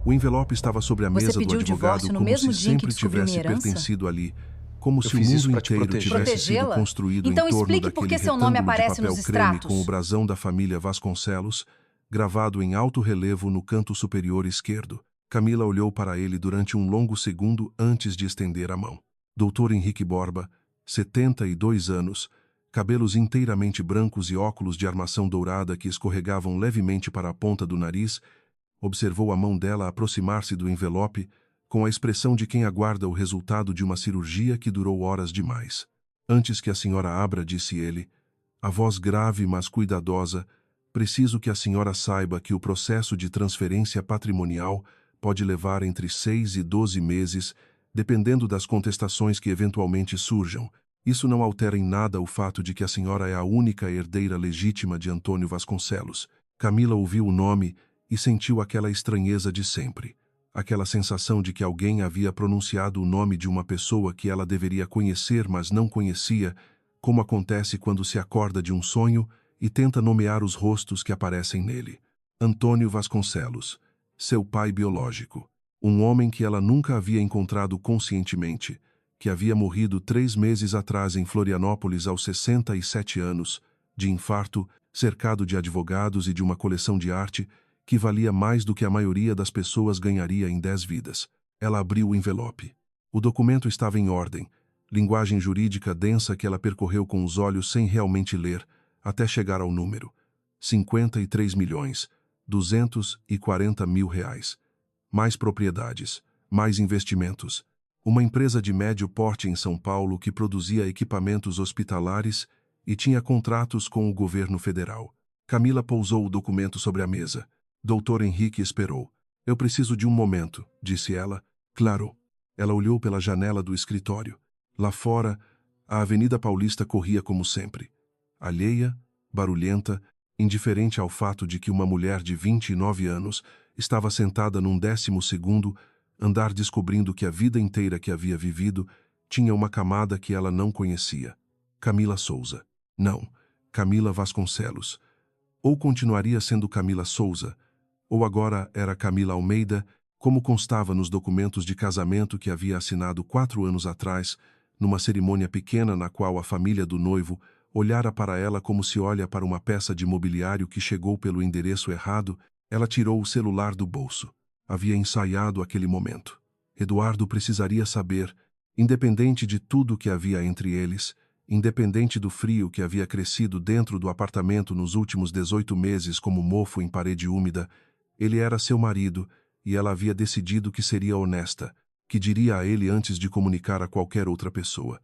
O envelope estava sobre a Você mesa do pediu o advogado divórcio no como mesmo se dia em que sempre descobriu minha tivesse herança? pertencido ali, como se o fiz isso mundo pra te inteiro proteger. tivesse sido Protegê-la? construído Então em torno explique por daquele que seu nome retângulo de aparece papel nos creme com o extratos. brasão da família Vasconcelos, gravado em alto relevo no canto superior esquerdo. Camila olhou para ele durante um longo segundo antes de estender a mão. Dr. Henrique Borba, 72 anos, cabelos inteiramente brancos e óculos de armação dourada que escorregavam levemente para a ponta do nariz, observou a mão dela aproximar-se do envelope com a expressão de quem aguarda o resultado de uma cirurgia que durou horas demais. Antes que a senhora abra, disse ele, a voz grave mas cuidadosa, preciso que a senhora saiba que o processo de transferência patrimonial pode levar entre 6 e 12 meses, dependendo das contestações que eventualmente surjam. Isso não altera em nada o fato de que a senhora é a única herdeira legítima de Antônio Vasconcelos. Camila ouviu o nome e sentiu aquela estranheza de sempre. Aquela sensação de que alguém havia pronunciado o nome de uma pessoa que ela deveria conhecer, mas não conhecia, como acontece quando se acorda de um sonho e tenta nomear os rostos que aparecem nele. Antônio Vasconcelos, seu pai biológico. Um homem que ela nunca havia encontrado conscientemente, que havia morrido 3 meses atrás em Florianópolis aos 67 anos, de infarto, cercado de advogados e de uma coleção de arte que valia mais do que a maioria das pessoas ganharia em 10 vidas. Ela abriu o envelope. O documento estava em ordem, linguagem jurídica densa que ela percorreu com os olhos sem realmente ler, até chegar ao número. 53.240.000 reais. Mais propriedades, mais investimentos. Uma empresa de médio porte em São Paulo que produzia equipamentos hospitalares e tinha contratos com o governo federal. Camila pousou o documento sobre a mesa. Dr. Henrique esperou. Eu preciso de um momento, disse ela. Claro. Ela olhou pela janela do escritório. Lá fora, a Avenida Paulista corria como sempre. Alheia, barulhenta, indiferente ao fato de que uma mulher de 29 anos estava sentada num 12º andar descobrindo que a vida inteira que havia vivido tinha uma camada que ela não conhecia. Camila Souza. Não, Camila Vasconcelos. Ou continuaria sendo Camila Souza, ou agora era Camila Almeida, como constava nos documentos de casamento que havia assinado 4 anos atrás, numa cerimônia pequena na qual a família do noivo olhara para ela como se olha para uma peça de mobiliário que chegou pelo endereço errado. Ela tirou o celular do bolso. Havia ensaiado aquele momento. Eduardo precisaria saber, independente de tudo que havia entre eles, independente do frio que havia crescido dentro do apartamento nos últimos 18 meses como mofo em parede úmida, ele era seu marido e ela havia decidido que seria honesta, que diria a ele antes de comunicar a qualquer outra pessoa,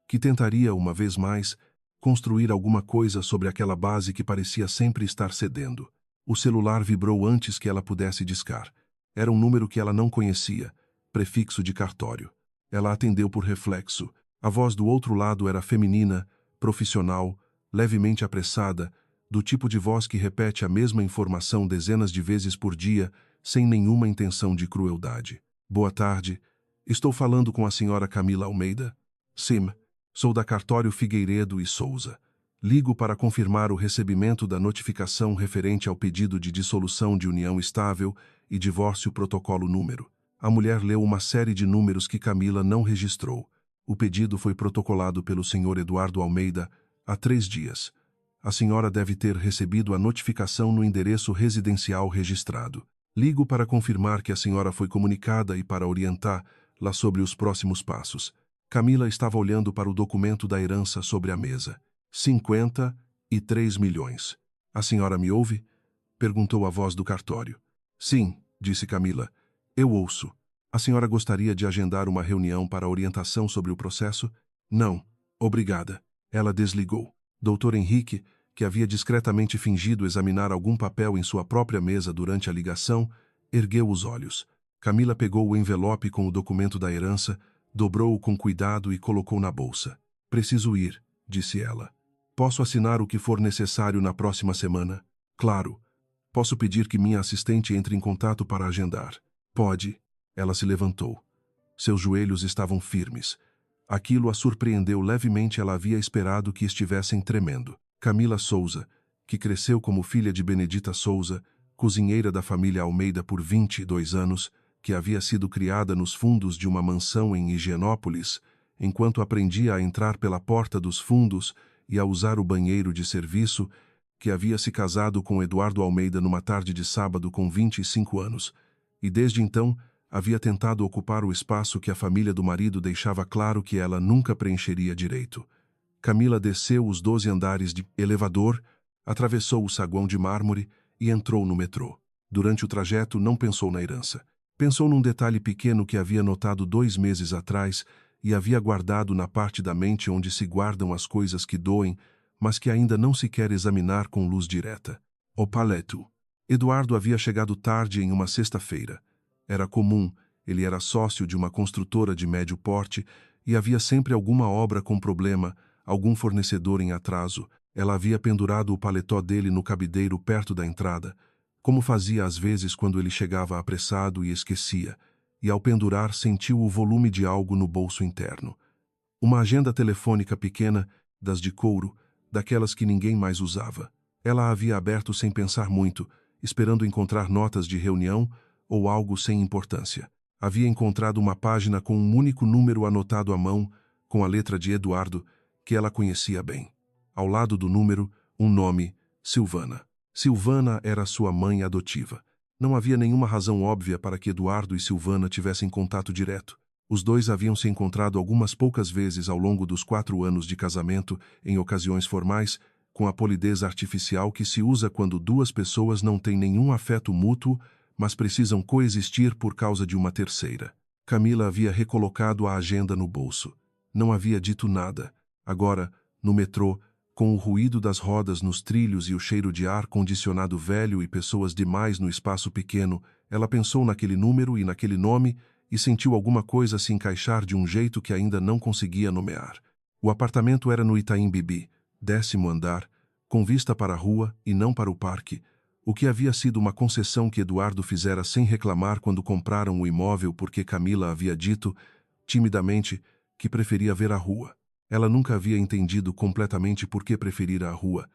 que tentaria, uma vez mais, construir alguma coisa sobre aquela base que parecia sempre estar cedendo. O celular vibrou antes que ela pudesse discar. Era um número que ela não conhecia, prefixo de cartório. Ela atendeu por reflexo. A voz do outro lado era feminina, profissional, levemente apressada, do tipo de voz que repete a mesma informação dezenas de vezes por dia, sem nenhuma intenção de crueldade. Boa tarde. Estou falando com a senhora Camila Almeida? Sim. Sou da Cartório Figueiredo e Souza. Ligo para confirmar o recebimento da notificação referente ao pedido de dissolução de união estável e divórcio protocolo número. A mulher leu uma série de números que Camila não registrou. O pedido foi protocolado pelo Sr. Eduardo Almeida há 3 dias. A senhora deve ter recebido a notificação no endereço residencial registrado. Ligo para confirmar que a senhora foi comunicada e para orientá-la sobre os próximos passos. Camila estava olhando para o documento da herança sobre a mesa. 53 milhões. A senhora me ouve? Perguntou a voz do cartório. Sim, disse Camila. Eu ouço. A senhora gostaria de agendar uma reunião para orientação sobre o processo? Não, obrigada. Ela desligou. Dr. Henrique, que havia discretamente fingido examinar algum papel em sua própria mesa durante a ligação, ergueu os olhos. Camila pegou o envelope com o documento da herança, dobrou-o com cuidado e colocou na bolsa. Preciso ir, disse ela. Posso assinar o que for necessário na próxima semana? Claro. Posso pedir que minha assistente entre em contato para agendar? Pode. Ela se levantou. Seus joelhos estavam firmes. Aquilo a surpreendeu levemente. Ela havia esperado que estivessem tremendo. Camila Souza, que cresceu como filha de Benedita Souza, cozinheira da família Almeida por 22 anos, que havia sido criada nos fundos de uma mansão em Higienópolis, enquanto aprendia a entrar pela porta dos fundos e a usar o banheiro de serviço, que havia se casado com Eduardo Almeida numa tarde de sábado com 25 anos, e desde então havia tentado ocupar o espaço que a família do marido deixava claro que ela nunca preencheria direito. Camila desceu os 12 andares de elevador, atravessou o saguão de mármore e entrou no metrô. Durante o trajeto não pensou na herança. Pensou num detalhe pequeno que havia notado 2 meses atrás e havia guardado na parte da mente onde se guardam as coisas que doem, mas que ainda não se quer examinar com luz direta. O paleto. Eduardo havia chegado tarde em uma sexta-feira. Era comum, ele era sócio de uma construtora de médio porte e havia sempre alguma obra com problema, algum fornecedor em atraso. Ela havia pendurado o paletó dele no cabideiro perto da entrada, como fazia às vezes quando ele chegava apressado e esquecia, e ao pendurar sentiu o volume de algo no bolso interno. Uma agenda telefônica pequena, das de couro, daquelas que ninguém mais usava. Ela a havia aberto sem pensar muito, esperando encontrar notas de reunião ou algo sem importância. Havia encontrado uma página com um único número anotado à mão, com a letra de Eduardo, que ela conhecia bem. Ao lado do número, um nome, Silvana. Silvana era sua mãe adotiva. Não havia nenhuma razão óbvia para que Eduardo e Silvana tivessem contato direto. Os dois haviam se encontrado algumas poucas vezes ao longo dos 4 anos de casamento, em ocasiões formais, com a polidez artificial que se usa quando duas pessoas não têm nenhum afeto mútuo, mas precisam coexistir por causa de uma terceira. Camila havia recolocado a agenda no bolso. Não havia dito nada. Agora, no metrô, com o ruído das rodas nos trilhos e o cheiro de ar-condicionado velho e pessoas demais no espaço pequeno, ela pensou naquele número e naquele nome e sentiu alguma coisa se encaixar de um jeito que ainda não conseguia nomear. O apartamento era no Itaim Bibi, 10º andar, com vista para a rua e não para o parque, o que havia sido uma concessão que Eduardo fizera sem reclamar quando compraram o imóvel porque Camila havia dito, timidamente, que preferia ver a rua. Ela nunca havia entendido completamente por que preferira a rua,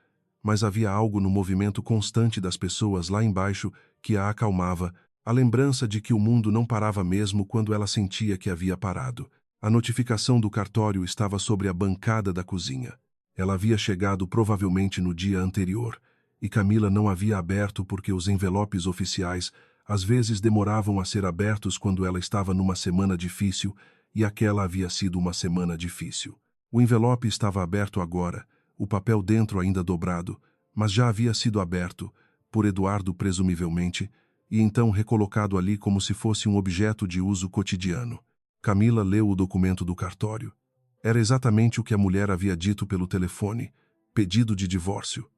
mas havia algo no movimento constante das pessoas lá embaixo que a acalmava, a lembrança de que o mundo não parava mesmo quando ela sentia que havia parado. A notificação do cartório estava sobre a bancada da cozinha. Ela havia chegado provavelmente no dia anterior, e Camila não havia aberto porque os envelopes oficiais às vezes demoravam a ser abertos quando ela estava numa semana difícil, e aquela havia sido uma semana difícil. O envelope estava aberto agora, o papel dentro ainda dobrado, mas já havia sido aberto, por Eduardo presumivelmente, e então recolocado ali como se fosse um objeto de uso cotidiano. Camila leu o documento do cartório. Era exatamente o que a mulher havia dito pelo telefone: pedido de divórcio.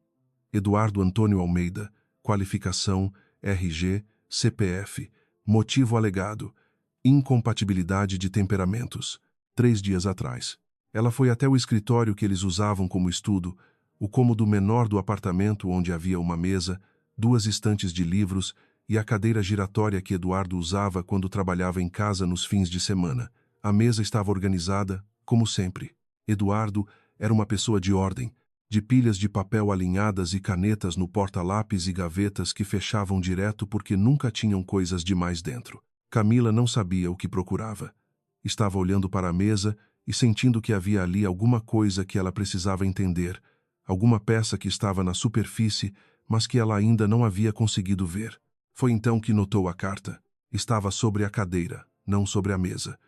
Eduardo Antônio Almeida, qualificação, RG, CPF, motivo alegado, incompatibilidade de temperamentos. 3 dias atrás. Ela foi até o escritório que eles usavam como estudo, o cômodo menor do apartamento onde havia uma mesa, 2 estantes de livros e a cadeira giratória que Eduardo usava quando trabalhava em casa nos fins de semana. A mesa estava organizada, como sempre. Eduardo era uma pessoa de ordem, de pilhas de papel alinhadas e canetas no porta-lápis e gavetas que fechavam direto porque nunca tinham coisas demais dentro. Camila não sabia o que procurava. Estava olhando para a mesa e sentindo que havia ali alguma coisa que ela precisava entender, alguma peça que estava na superfície, mas que ela ainda não havia conseguido ver. Foi então que notou a carta. Estava sobre a cadeira, não sobre a mesa.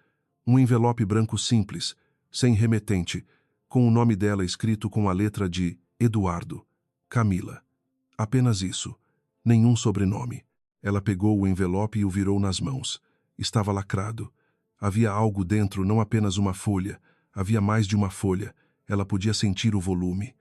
Um envelope branco simples, sem remetente, com o nome dela escrito com a letra de Eduardo. Camila. Apenas isso. Nenhum sobrenome. Ela pegou o envelope e o virou nas mãos. Estava lacrado. Havia algo dentro, não apenas uma folha. Havia mais de uma folha. Ela podia sentir o volume.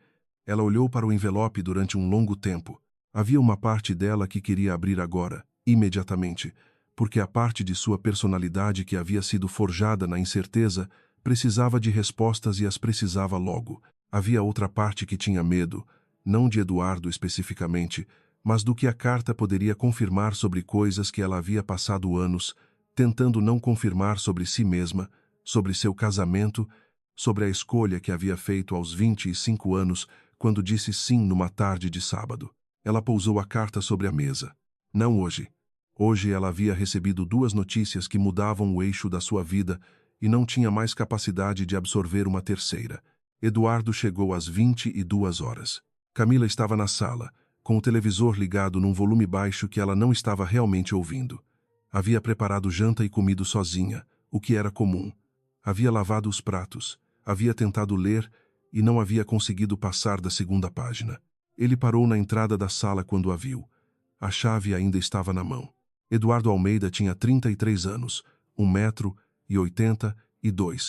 Ela olhou para o envelope durante um longo tempo. Havia uma parte dela que queria abrir agora, imediatamente, porque a parte de sua personalidade que havia sido forjada na incerteza precisava de respostas e as precisava logo. Havia outra parte que tinha medo, não de Eduardo especificamente, mas do que a carta poderia confirmar sobre coisas que ela havia passado anos tentando não confirmar sobre si mesma, sobre seu casamento, sobre a escolha que havia feito aos 25 anos, quando disse sim numa tarde de sábado. Ela pousou a carta sobre a mesa. Não hoje. Hoje ela havia recebido 2 notícias que mudavam o eixo da sua vida e não tinha mais capacidade de absorver uma terceira. Eduardo chegou às 22 horas. Camila estava na sala, com o televisor ligado num volume baixo que ela não estava realmente ouvindo. Havia preparado janta e comido sozinha, o que era comum. Havia lavado os pratos, havia tentado ler e não havia conseguido passar da segunda página. Ele parou na entrada da sala quando a viu. A chave ainda estava na mão. Eduardo Almeida tinha 33 anos, 1,82 m,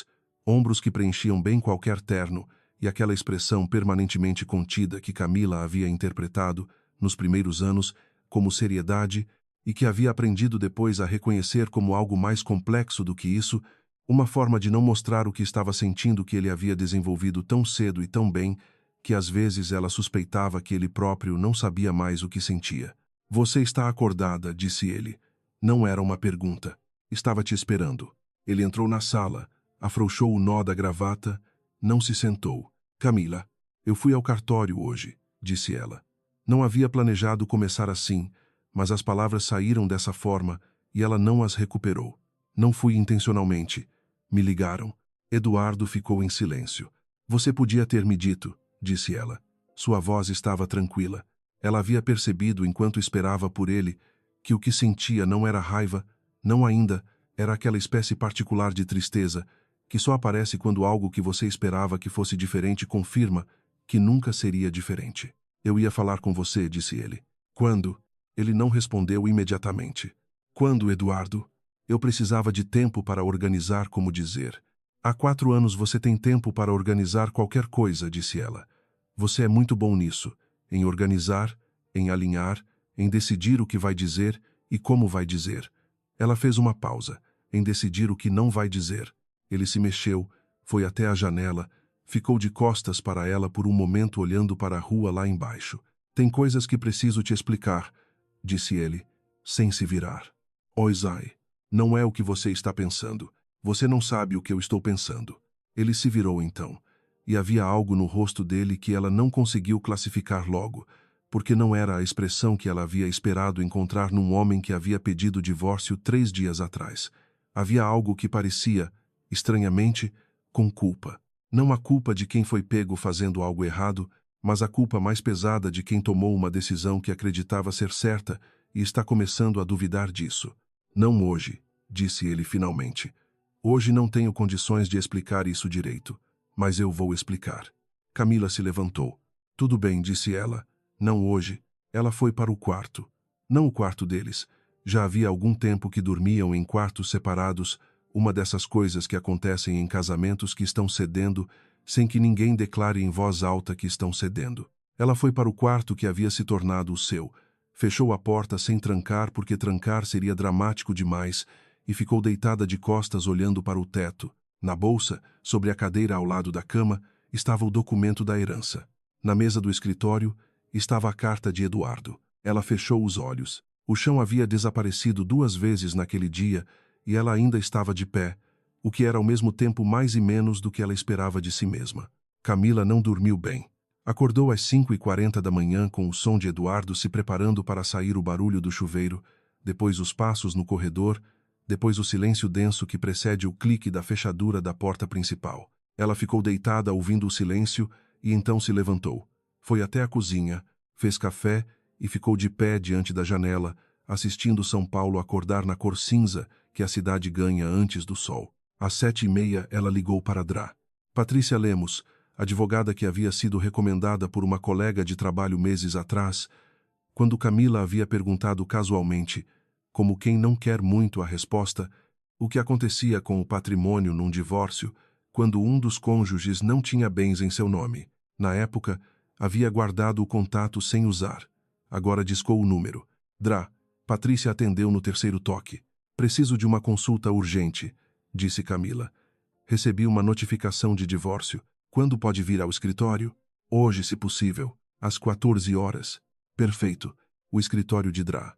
ombros que preenchiam bem qualquer terno e aquela expressão permanentemente contida que Camila havia interpretado, nos primeiros anos, como seriedade e que havia aprendido depois a reconhecer como algo mais complexo do que isso, uma forma de não mostrar o que estava sentindo que ele havia desenvolvido tão cedo e tão bem, que às vezes ela suspeitava que ele próprio não sabia mais o que sentia. Você está acordada, disse ele. Não era uma pergunta. Estava te esperando. Ele entrou na sala, afrouxou o nó da gravata, não se sentou. Camila, eu fui ao cartório hoje, disse ela. Não havia planejado começar assim, mas as palavras saíram dessa forma e ela não as recuperou. Não fui intencionalmente. Me ligaram. Eduardo ficou em silêncio. Você podia ter me dito, disse ela. Sua voz estava tranquila. Ela havia percebido, enquanto esperava por ele, que o que sentia não era raiva, não ainda, era aquela espécie particular de tristeza, que só aparece quando algo que você esperava que fosse diferente confirma que nunca seria diferente. Eu ia falar com você, disse ele. Quando? Ele não respondeu imediatamente. Quando, Eduardo? Eu precisava de tempo para organizar como dizer. Há 4 anos você tem tempo para organizar qualquer coisa, disse ela. Você é muito bom nisso, em organizar, em alinhar, em decidir o que vai dizer e como vai dizer. Ela fez uma pausa, em decidir o que não vai dizer. Ele se mexeu, foi até a janela, ficou de costas para ela por um momento olhando para a rua lá embaixo. Tem coisas que preciso te explicar, disse ele, sem se virar. Oisai, não é o que você está pensando. Você não sabe o que eu estou pensando. Ele se virou então, e havia algo no rosto dele que ela não conseguiu classificar logo, porque não era a expressão que ela havia esperado encontrar num homem que havia pedido divórcio 3 dias atrás. Havia algo que parecia, estranhamente, com culpa. Não a culpa de quem foi pego fazendo algo errado, mas a culpa mais pesada de quem tomou uma decisão que acreditava ser certa e está começando a duvidar disso. Não hoje, disse ele finalmente. Hoje não tenho condições de explicar isso direito, mas eu vou explicar. Camila se levantou. Tudo bem, disse ela. Não hoje. Ela foi para o quarto. Não o quarto deles. Já havia algum tempo que dormiam em quartos separados, uma dessas coisas que acontecem em casamentos que estão cedendo, sem que ninguém declare em voz alta que estão cedendo. Ela foi para o quarto que havia se tornado o seu, fechou a porta sem trancar porque trancar seria dramático demais e ficou deitada de costas olhando para o teto. Na bolsa, sobre a cadeira ao lado da cama, estava o documento da herança. Na mesa do escritório, estava a carta de Eduardo. Ela fechou os olhos. O chão havia desaparecido 2 vezes naquele dia e ela ainda estava de pé, o que era ao mesmo tempo mais e menos do que ela esperava de si mesma. Camila não dormiu bem. Acordou às 5h40 da manhã com o som de Eduardo se preparando para sair, o barulho do chuveiro, depois os passos no corredor, depois o silêncio denso que precede o clique da fechadura da porta principal. Ela ficou deitada ouvindo o silêncio e então se levantou. Foi até a cozinha, fez café e ficou de pé diante da janela, assistindo São Paulo acordar na cor cinza que a cidade ganha antes do sol. Às 7h30 ela ligou para Drá. Patrícia Lemos, advogada que havia sido recomendada por uma colega de trabalho meses atrás, quando Camila havia perguntado casualmente, como quem não quer muito a resposta, o que acontecia com o patrimônio num divórcio, quando um dos cônjuges não tinha bens em seu nome. Na época, havia guardado o contato sem usar. Agora discou o número. Drá. Patrícia atendeu no 3º toque. Preciso de uma consulta urgente, disse Camila. Recebi uma notificação de divórcio. Quando pode vir ao escritório? Hoje, se possível. Às 14 horas. Perfeito. O escritório de Drá.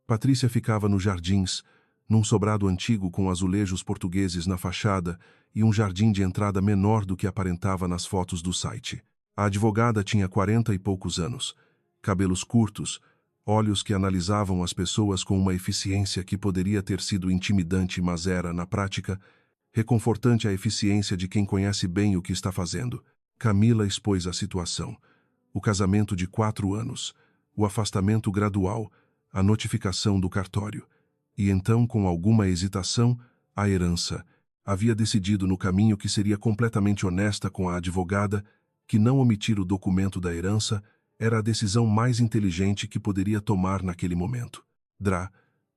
Patrícia ficava nos jardins, num sobrado antigo com azulejos portugueses na fachada e um jardim de entrada menor do que aparentava nas fotos do site. A advogada tinha 40 e poucos anos, cabelos curtos, Olhos que analisavam as pessoas com uma eficiência que poderia ter sido intimidante, mas era, na prática, reconfortante a eficiência de quem conhece bem o que está fazendo. Camila expôs a situação. O casamento de 4 anos, o afastamento gradual, a notificação do cartório. E então, com alguma hesitação, a herança. Havia decidido no caminho que seria completamente honesta com a advogada, que não omitir o documento da herança era a decisão mais inteligente que poderia tomar naquele momento.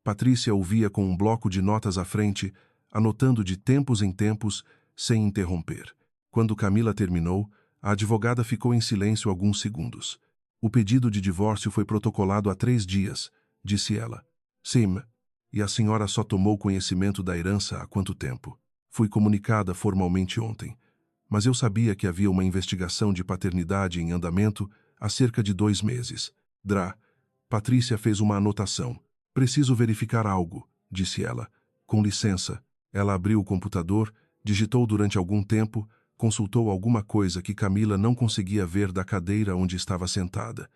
Patrícia ouvia com um bloco de notas à frente, anotando de tempos em tempos, sem interromper. Quando Camila terminou, a advogada ficou em silêncio alguns segundos. O pedido de divórcio foi protocolado há 3 dias, disse ela. Sim. E a senhora só tomou conhecimento da herança há quanto tempo? Fui comunicada formalmente ontem. Mas eu sabia que havia uma investigação de paternidade em andamento há cerca de 2 meses. Patrícia fez uma anotação. Preciso verificar algo, disse ela. Com licença. Ela abriu o computador, digitou durante algum tempo, consultou alguma coisa que Camila não conseguia ver da cadeira onde estava sentada.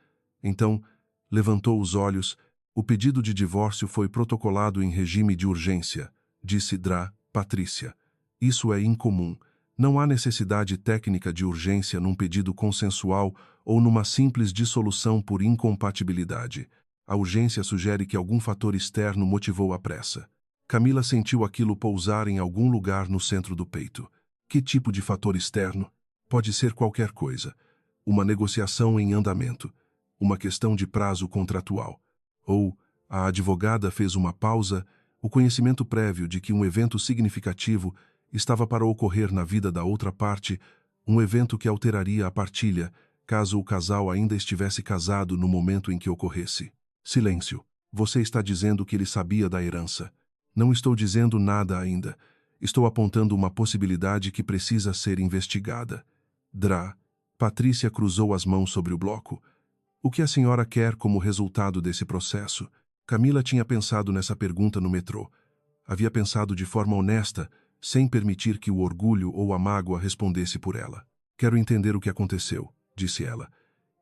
Então, levantou os olhos. O pedido de divórcio foi protocolado em regime de urgência, disse Patrícia. Isso é incomum. Não há necessidade técnica de urgência num pedido consensual ou numa simples dissolução por incompatibilidade. A urgência sugere que algum fator externo motivou a pressa. Camila sentiu aquilo pousar em algum lugar no centro do peito. Que tipo de fator externo? Pode ser qualquer coisa. Uma negociação em andamento. Uma questão de prazo contratual. Ou, a advogada fez uma pausa, o conhecimento prévio de que um evento significativo estava para ocorrer na vida da outra parte, um evento que alteraria a partilha, caso o casal ainda estivesse casado no momento em que ocorresse. Silêncio. Você está dizendo que ele sabia da herança. Não estou dizendo nada ainda. Estou apontando uma possibilidade que precisa ser investigada. Patrícia cruzou as mãos sobre o bloco. O que a senhora quer como resultado desse processo? Camila tinha pensado nessa pergunta no metrô. Havia pensado de forma honesta, sem permitir que o orgulho ou a mágoa respondesse por ela. Quero entender o que aconteceu, disse ela.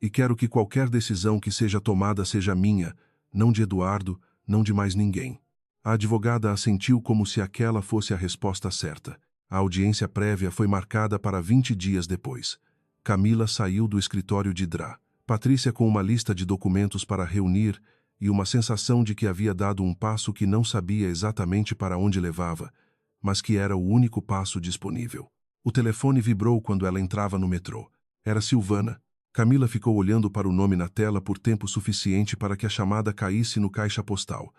E quero que qualquer decisão que seja tomada seja minha, não de Eduardo, não de mais ninguém. A advogada assentiu como se aquela fosse a resposta certa. A audiência prévia foi marcada para 20 dias depois. Camila saiu do escritório de Patrícia com uma lista de documentos para reunir e uma sensação de que havia dado um passo que não sabia exatamente para onde levava, mas que era o único passo disponível. O telefone vibrou quando ela entrava no metrô. Era Silvana. Camila ficou olhando para o nome na tela por tempo suficiente para que a chamada caísse no caixa postal.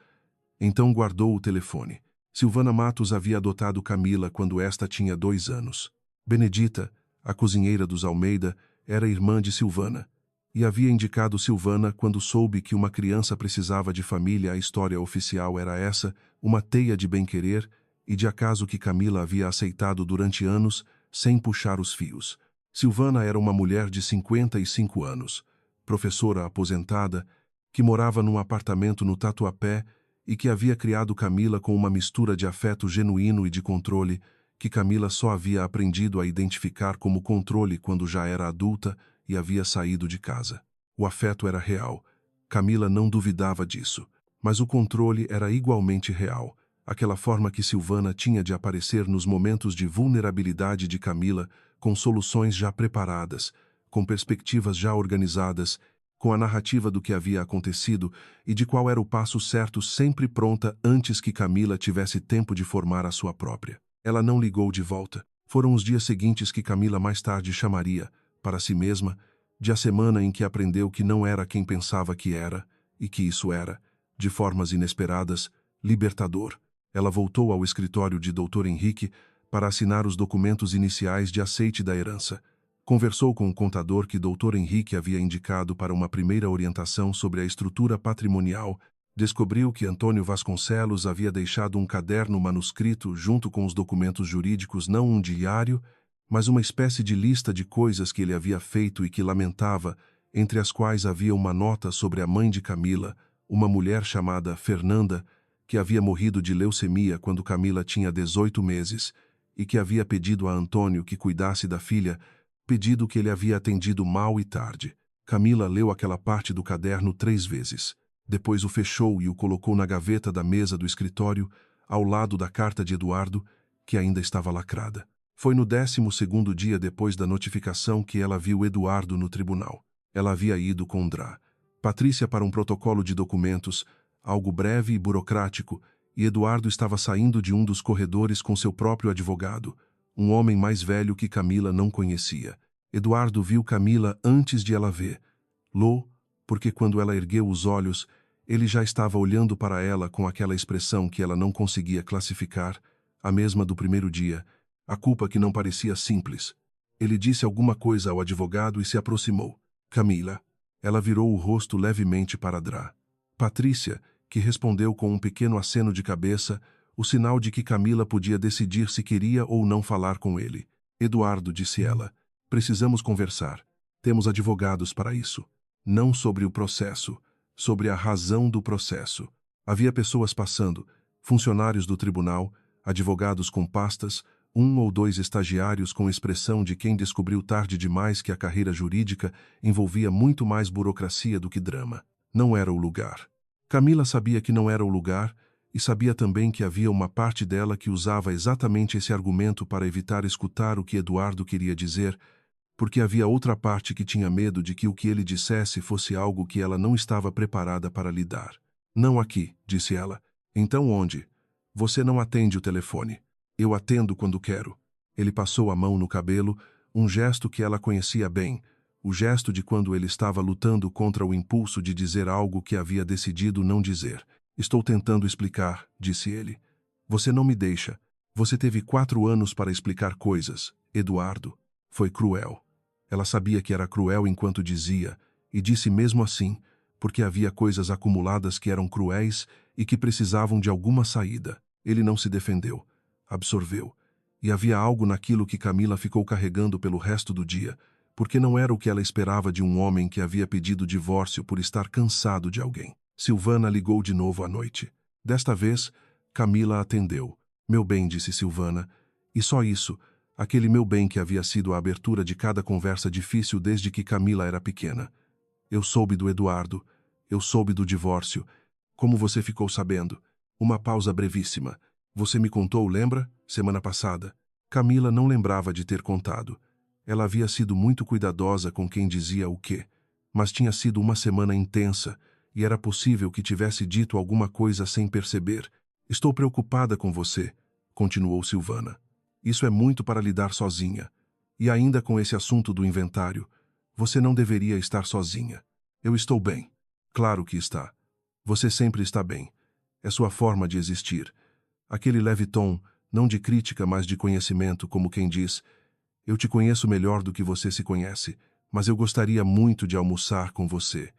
Então guardou o telefone. Silvana Matos havia adotado Camila quando esta tinha 2 anos. Benedita, a cozinheira dos Almeida, era irmã de Silvana. E havia indicado Silvana quando soube que uma criança precisava de família. A história oficial era essa, uma teia de bem-querer e de acaso que Camila havia aceitado durante anos, sem puxar os fios. Silvana era uma mulher de 55 anos, professora aposentada, que morava num apartamento no Tatuapé e que havia criado Camila com uma mistura de afeto genuíno e de controle, que Camila só havia aprendido a identificar como controle quando já era adulta e havia saído de casa. O afeto era real. Camila não duvidava disso. Mas o controle era igualmente real. Aquela forma que Silvana tinha de aparecer nos momentos de vulnerabilidade de Camila, com soluções já preparadas, com perspectivas já organizadas, com a narrativa do que havia acontecido e de qual era o passo certo sempre pronta antes que Camila tivesse tempo de formar a sua própria. Ela não ligou de volta. Foram os dias seguintes que Camila mais tarde chamaria, para si mesma, de a semana em que aprendeu que não era quem pensava que era, e que isso era, de formas inesperadas, libertador. Ela voltou ao escritório de Dr. Henrique para assinar os documentos iniciais de aceite da herança. Conversou com o contador que Dr. Henrique havia indicado para uma primeira orientação sobre a estrutura patrimonial. Descobriu que Antônio Vasconcelos havia deixado um caderno manuscrito junto com os documentos jurídicos, não um diário, mas uma espécie de lista de coisas que ele havia feito e que lamentava, entre as quais havia uma nota sobre a mãe de Camila, uma mulher chamada Fernanda, que havia morrido de leucemia quando Camila tinha 18 meses e que havia pedido a Antônio que cuidasse da filha, pedido que ele havia atendido mal e tarde. Camila leu aquela parte do caderno 3 vezes. Depois o fechou e o colocou na gaveta da mesa do escritório, ao lado da carta de Eduardo, que ainda estava lacrada. Foi no 12º dia depois da notificação que ela viu Eduardo no tribunal. Ela havia ido com Patrícia para um protocolo de documentos, algo breve e burocrático, e Eduardo estava saindo de um dos corredores com seu próprio advogado, um homem mais velho que Camila não conhecia. Eduardo viu Camila antes de ela ver. Porque quando ela ergueu os olhos, ele já estava olhando para ela com aquela expressão que ela não conseguia classificar, a mesma do primeiro dia, a culpa que não parecia simples. Ele disse alguma coisa ao advogado e se aproximou. Camila. Ela virou o rosto levemente para Patrícia, que respondeu com um pequeno aceno de cabeça, o sinal de que Camila podia decidir se queria ou não falar com ele. Eduardo, disse ela, precisamos conversar. Temos advogados para isso. Não sobre o processo, sobre a razão do processo. Havia pessoas passando, funcionários do tribunal, advogados com pastas, 1 ou 2 estagiários com expressão de quem descobriu tarde demais que a carreira jurídica envolvia muito mais burocracia do que drama. Não era o lugar. Camila sabia que não era o lugar e sabia também que havia uma parte dela que usava exatamente esse argumento para evitar escutar o que Eduardo queria dizer, porque havia outra parte que tinha medo de que o que ele dissesse fosse algo que ela não estava preparada para lidar. Não aqui, disse ela. Então onde? Você não atende o telefone. Eu atendo quando quero. Ele passou a mão no cabelo, um gesto que ela conhecia bem, o gesto de quando ele estava lutando contra o impulso de dizer algo que havia decidido não dizer. Estou tentando explicar, disse ele. Você não me deixa. Você teve 4 anos para explicar coisas, Eduardo. Foi cruel. Ela sabia que era cruel enquanto dizia, e disse mesmo assim, porque havia coisas acumuladas que eram cruéis e que precisavam de alguma saída. Ele não se defendeu. Absorveu. E havia algo naquilo que Camila ficou carregando pelo resto do dia, porque não era o que ela esperava de um homem que havia pedido divórcio por estar cansado de alguém. Silvana ligou de novo à noite. Desta vez, Camila atendeu. Meu bem, disse Silvana. E só isso, aquele meu bem que havia sido a abertura de cada conversa difícil desde que Camila era pequena. Eu soube do Eduardo. Eu soube do divórcio. Como você ficou sabendo? Uma pausa brevíssima. Você me contou, lembra? Semana passada. Camila não lembrava de ter contado. Ela havia sido muito cuidadosa com quem dizia o quê. Mas tinha sido uma semana intensa, e era possível que tivesse dito alguma coisa sem perceber. Estou preocupada com você, continuou Silvana. Isso é muito para lidar sozinha. E ainda com esse assunto do inventário, você não deveria estar sozinha. Eu estou bem. Claro que está. Você sempre está bem. É sua forma de existir. Aquele leve tom, não de crítica, mas de conhecimento, como quem diz, eu te conheço melhor do que você se conhece, mas eu gostaria muito de almoçar com você.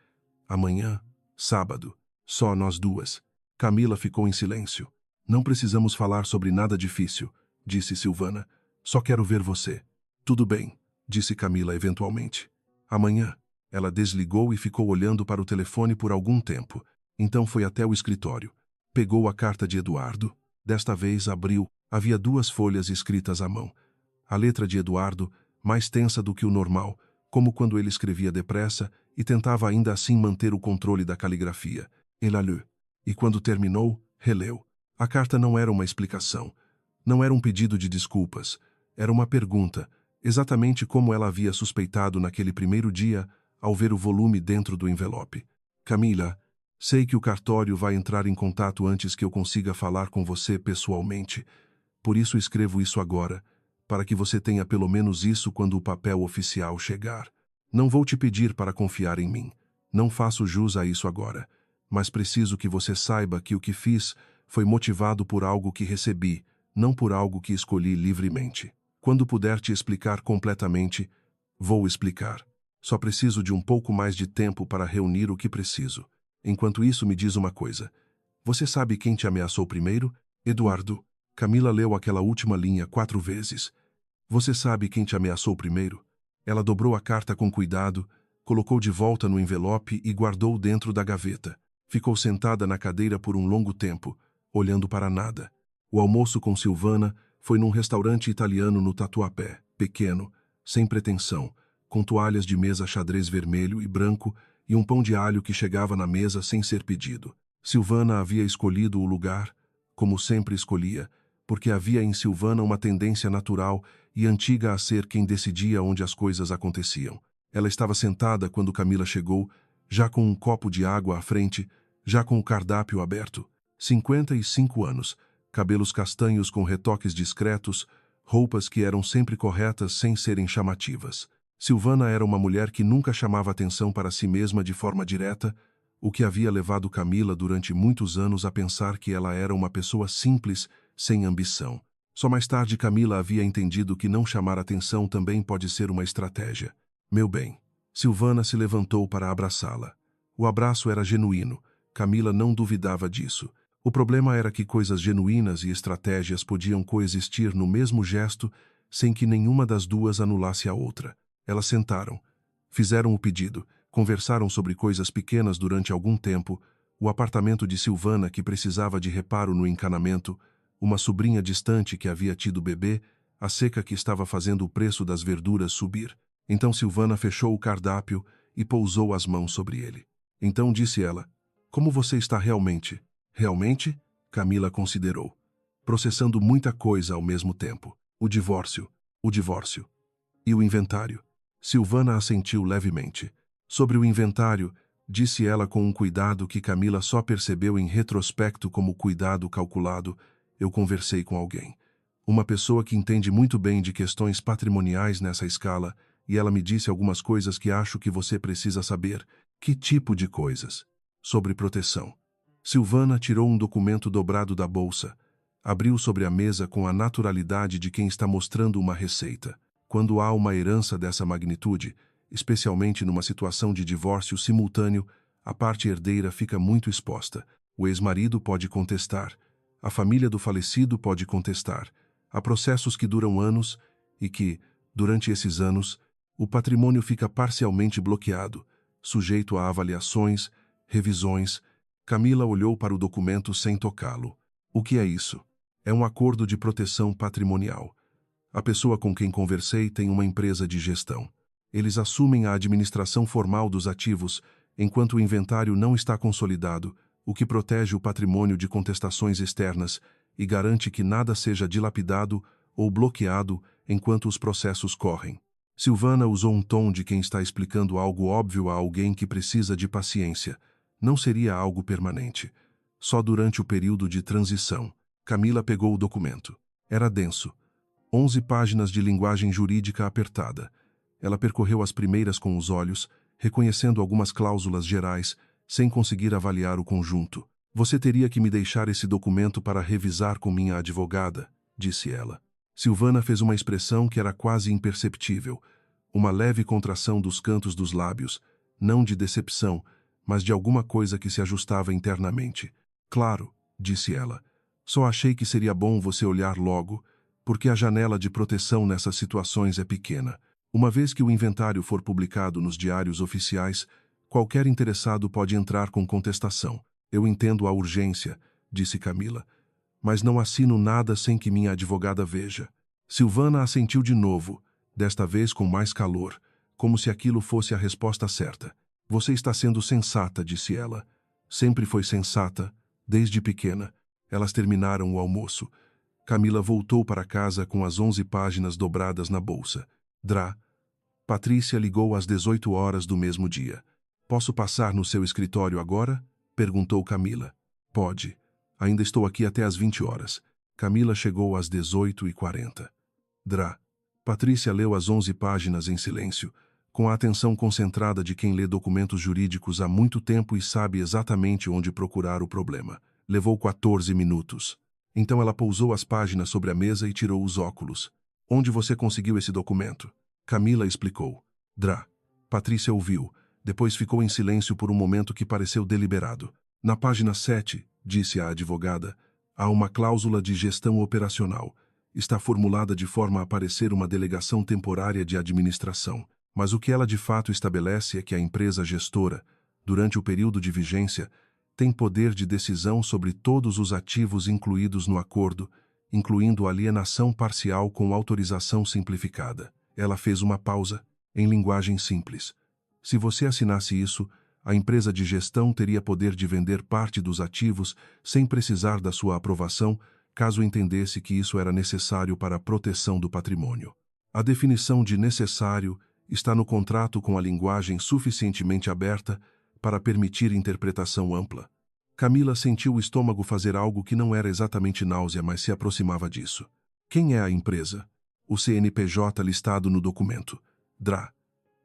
Amanhã, sábado, só nós duas. Camila ficou em silêncio. Não precisamos falar sobre nada difícil, disse Silvana. Só quero ver você. Tudo bem, disse Camila eventualmente. Amanhã. Ela desligou e ficou olhando para o telefone por algum tempo. Então foi até o escritório. Pegou a carta de Eduardo. Desta vez abriu. Havia 2 folhas escritas à mão. A letra de Eduardo, mais tensa do que o normal, como quando ele escrevia depressa e tentava ainda assim manter o controle da caligrafia. Ele a leu. E quando terminou, releu. A carta não era uma explicação. Não era um pedido de desculpas. Era uma pergunta, exatamente como ela havia suspeitado naquele primeiro dia ao ver o volume dentro do envelope. Camila, sei que o cartório vai entrar em contato antes que eu consiga falar com você pessoalmente. Por isso escrevo isso agora, para que você tenha pelo menos isso quando o papel oficial chegar. Não vou te pedir para confiar em mim. Não faço jus a isso agora. Mas preciso que você saiba que o que fiz foi motivado por algo que recebi, não por algo que escolhi livremente. Quando puder te explicar completamente, vou explicar. Só preciso de um pouco mais de tempo para reunir o que preciso. Enquanto isso, me diz uma coisa. Você sabe quem te ameaçou primeiro? Eduardo. Camila leu aquela última linha 4 vezes. Você sabe quem te ameaçou primeiro? Ela dobrou a carta com cuidado, colocou de volta no envelope e guardou dentro da gaveta. Ficou sentada na cadeira por um longo tempo, olhando para nada. O almoço com Silvana foi num restaurante italiano no Tatuapé, pequeno, sem pretensão, com toalhas de mesa xadrez vermelho e branco e um pão de alho que chegava na mesa sem ser pedido. Silvana havia escolhido o lugar, como sempre escolhia, porque havia em Silvana uma tendência natural e antiga a ser quem decidia onde as coisas aconteciam. Ela estava sentada quando Camila chegou, já com um copo de água à frente, já com o cardápio aberto. 55 anos, cabelos castanhos com retoques discretos, roupas que eram sempre corretas sem serem chamativas. Silvana era uma mulher que nunca chamava atenção para si mesma de forma direta, o que havia levado Camila durante muitos anos a pensar que ela era uma pessoa simples, sem ambição. Só mais tarde Camila havia entendido que não chamar atenção também pode ser uma estratégia. Meu bem. Silvana se levantou para abraçá-la. O abraço era genuíno. Camila não duvidava disso. O problema era que coisas genuínas e estratégias podiam coexistir no mesmo gesto sem que nenhuma das duas anulasse a outra. Elas sentaram, fizeram o pedido, conversaram sobre coisas pequenas durante algum tempo, o apartamento de Silvana que precisava de reparo no encanamento, uma sobrinha distante que havia tido bebê, a seca que estava fazendo o preço das verduras subir. Então Silvana fechou o cardápio e pousou as mãos sobre ele. Então disse ela, como você está realmente? Realmente? Camila considerou, processando muita coisa ao mesmo tempo. O divórcio e o inventário. Silvana assentiu levemente. Sobre o inventário, disse ela com um cuidado que Camila só percebeu em retrospecto como cuidado calculado, eu conversei com alguém. Uma pessoa que entende muito bem de questões patrimoniais nessa escala, e ela me disse algumas coisas que acho que você precisa saber. Que tipo de coisas? Sobre proteção. Silvana tirou um documento dobrado da bolsa. Abriu sobre a mesa com a naturalidade de quem está mostrando uma receita. Quando há uma herança dessa magnitude, especialmente numa situação de divórcio simultâneo, a parte herdeira fica muito exposta. O ex-marido pode contestar. A família do falecido pode contestar. Há processos que duram anos e que, durante esses anos, o patrimônio fica parcialmente bloqueado, sujeito a avaliações, revisões. Camila olhou para o documento sem tocá-lo. O que é isso? É um acordo de proteção patrimonial. A pessoa com quem conversei tem uma empresa de gestão. Eles assumem a administração formal dos ativos, enquanto o inventário não está consolidado, o que protege o patrimônio de contestações externas e garante que nada seja dilapidado ou bloqueado enquanto os processos correm. Silvana usou um tom de quem está explicando algo óbvio a alguém que precisa de paciência. Não seria algo permanente. Só durante o período de transição. Camila pegou o documento. Era denso. 11 páginas de linguagem jurídica apertada. Ela percorreu as primeiras com os olhos, reconhecendo algumas cláusulas gerais, sem conseguir avaliar o conjunto. Você teria que me deixar esse documento para revisar com minha advogada, disse ela. Silvana fez uma expressão que era quase imperceptível, uma leve contração dos cantos dos lábios, não de decepção, mas de alguma coisa que se ajustava internamente. Claro, disse ela. Só achei que seria bom você olhar logo, porque a janela de proteção nessas situações é pequena. Uma vez que o inventário for publicado nos diários oficiais, qualquer interessado pode entrar com contestação. Eu entendo a urgência, disse Camila, mas não assino nada sem que minha advogada veja. Silvana assentiu de novo, desta vez com mais calor, como se aquilo fosse a resposta certa. Você está sendo sensata, disse ela. Sempre foi sensata, desde pequena. Elas terminaram o almoço. Camila voltou para casa com as 11 páginas dobradas na bolsa. Patrícia ligou às 18 horas do mesmo dia. Posso passar no seu escritório agora? Perguntou Camila. Pode. Ainda estou aqui até às 20 horas. Camila chegou às 18h40. Patrícia leu as 11 páginas em silêncio, com a atenção concentrada de quem lê documentos jurídicos há muito tempo e sabe exatamente onde procurar o problema. Levou 14 minutos. Então ela pousou as páginas sobre a mesa e tirou os óculos. Onde você conseguiu esse documento? Camila explicou. Patrícia ouviu. Depois ficou em silêncio por um momento que pareceu deliberado. Na página 7, disse a advogada, há uma cláusula de gestão operacional. Está formulada de forma a parecer uma delegação temporária de administração. Mas o que ela de fato estabelece é que a empresa gestora, durante o período de vigência, tem poder de decisão sobre todos os ativos incluídos no acordo, incluindo alienação parcial com autorização simplificada. Ela fez uma pausa, em linguagem simples. Se você assinasse isso, A empresa de gestão teria poder de vender parte dos ativos sem precisar da sua aprovação, caso entendesse que isso era necessário para a proteção do patrimônio. A definição de necessário está no contrato com a linguagem suficientemente aberta para permitir interpretação ampla. Camila sentiu o estômago fazer algo que não era exatamente náusea, mas se aproximava disso. Quem é a empresa? O CNPJ listado no documento. DRA.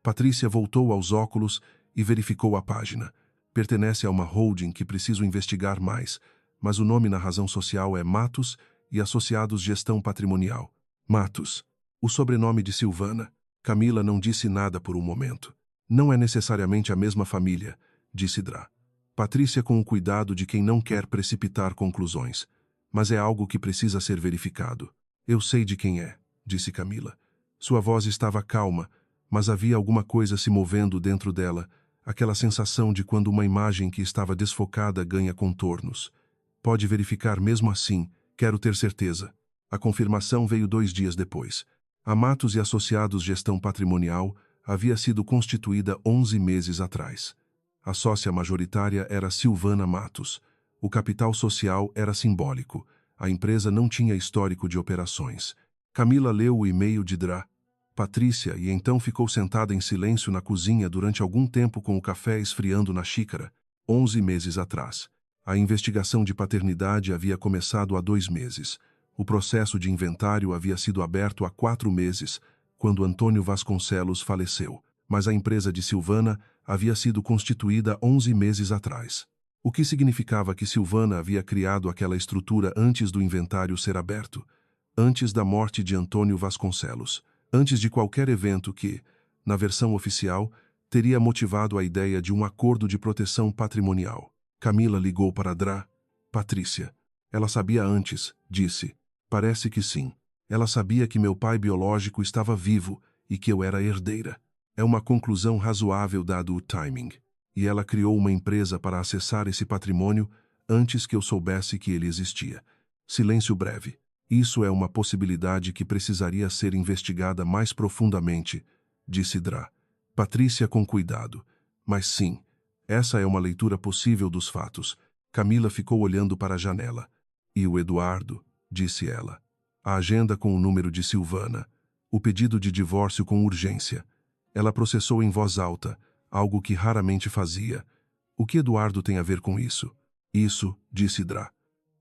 Patrícia voltou aos óculos e verificou a página. Pertenece a uma holding que preciso investigar mais, mas o nome na razão social é Matos e Associados Gestão Patrimonial. Matos. O sobrenome de Silvana. Camila não disse nada por um momento. Não é necessariamente a mesma família, disse DRA. Patrícia com o cuidado de quem não quer precipitar conclusões. Mas é algo que precisa ser verificado. Eu sei de quem é, disse Camila. Sua voz estava calma, mas havia alguma coisa se movendo dentro dela, aquela sensação de quando uma imagem que estava desfocada ganha contornos. Pode verificar mesmo assim, quero ter certeza. A confirmação veio 2 dias depois. A Matos e Associados Gestão Patrimonial havia sido constituída 11 meses atrás. A sócia majoritária era Silvana Matos. O capital social era simbólico. A empresa não tinha histórico de operações. Camila leu o e-mail de DRA. Patrícia e então ficou sentada em silêncio na cozinha durante algum tempo com o café esfriando na xícara. 11 meses atrás. A investigação de paternidade havia começado há 2 meses. O processo de inventário havia sido aberto há 4 meses, quando Antônio Vasconcelos faleceu. Mas a empresa de Silvana havia sido constituída 11 meses atrás. O que significava que Silvana havia criado aquela estrutura antes do inventário ser aberto, antes da morte de Antônio Vasconcelos, antes de qualquer evento que, na versão oficial, teria motivado a ideia de um acordo de proteção patrimonial. Camila ligou para DRA. Patrícia. Ela sabia antes, disse. Parece que sim. Ela sabia que meu pai biológico estava vivo e que eu era herdeira. É uma conclusão razoável dado o timing. E ela criou uma empresa para acessar esse patrimônio antes que eu soubesse que ele existia. Silêncio breve. Isso é uma possibilidade que precisaria ser investigada mais profundamente, disse DRA. Patrícia com cuidado. Mas sim, essa é uma leitura possível dos fatos. Camila ficou olhando para a janela. E o Eduardo, disse ela. A agenda com o número de Silvana. O pedido de divórcio com urgência. Ela processou em voz alta, algo que raramente fazia. O que Eduardo tem a ver com isso? Isso, disse DRA.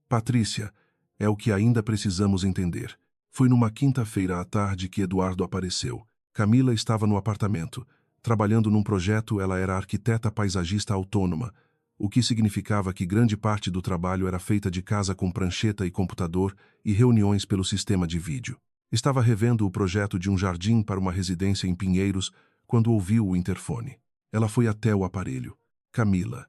Patrícia, é o que ainda precisamos entender. Foi numa quinta-feira à tarde que Eduardo apareceu. Camila estava no apartamento. Trabalhando num projeto, ela era arquiteta paisagista autônoma, o que significava que grande parte do trabalho era feita de casa com prancheta e computador e reuniões pelo sistema de vídeo. Estava revendo o projeto de um jardim para uma residência em Pinheiros quando ouviu o interfone. Ela foi até o aparelho. Camila.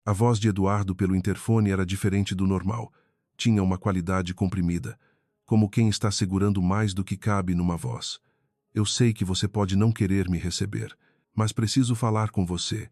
A voz de Eduardo pelo interfone era diferente do normal. Tinha uma qualidade comprimida, como quem está segurando mais do que cabe numa voz. Eu sei que você pode não querer me receber, mas preciso falar com você.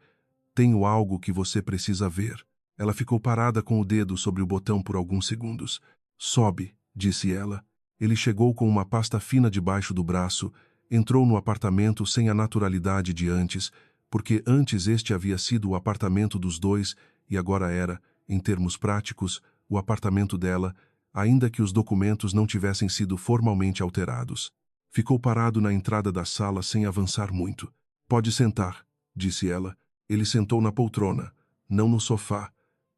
Tenho algo que você precisa ver. Ela ficou parada com o dedo sobre o botão por alguns segundos. Sobe, disse ela. Ele chegou com uma pasta fina debaixo do braço, entrou no apartamento sem a naturalidade de antes, porque antes este havia sido o apartamento dos dois e agora era, em termos práticos, o apartamento dela, ainda que os documentos não tivessem sido formalmente alterados. Ficou parado na entrada da sala sem avançar muito. Pode sentar, disse ela. Ele sentou na poltrona, não no sofá.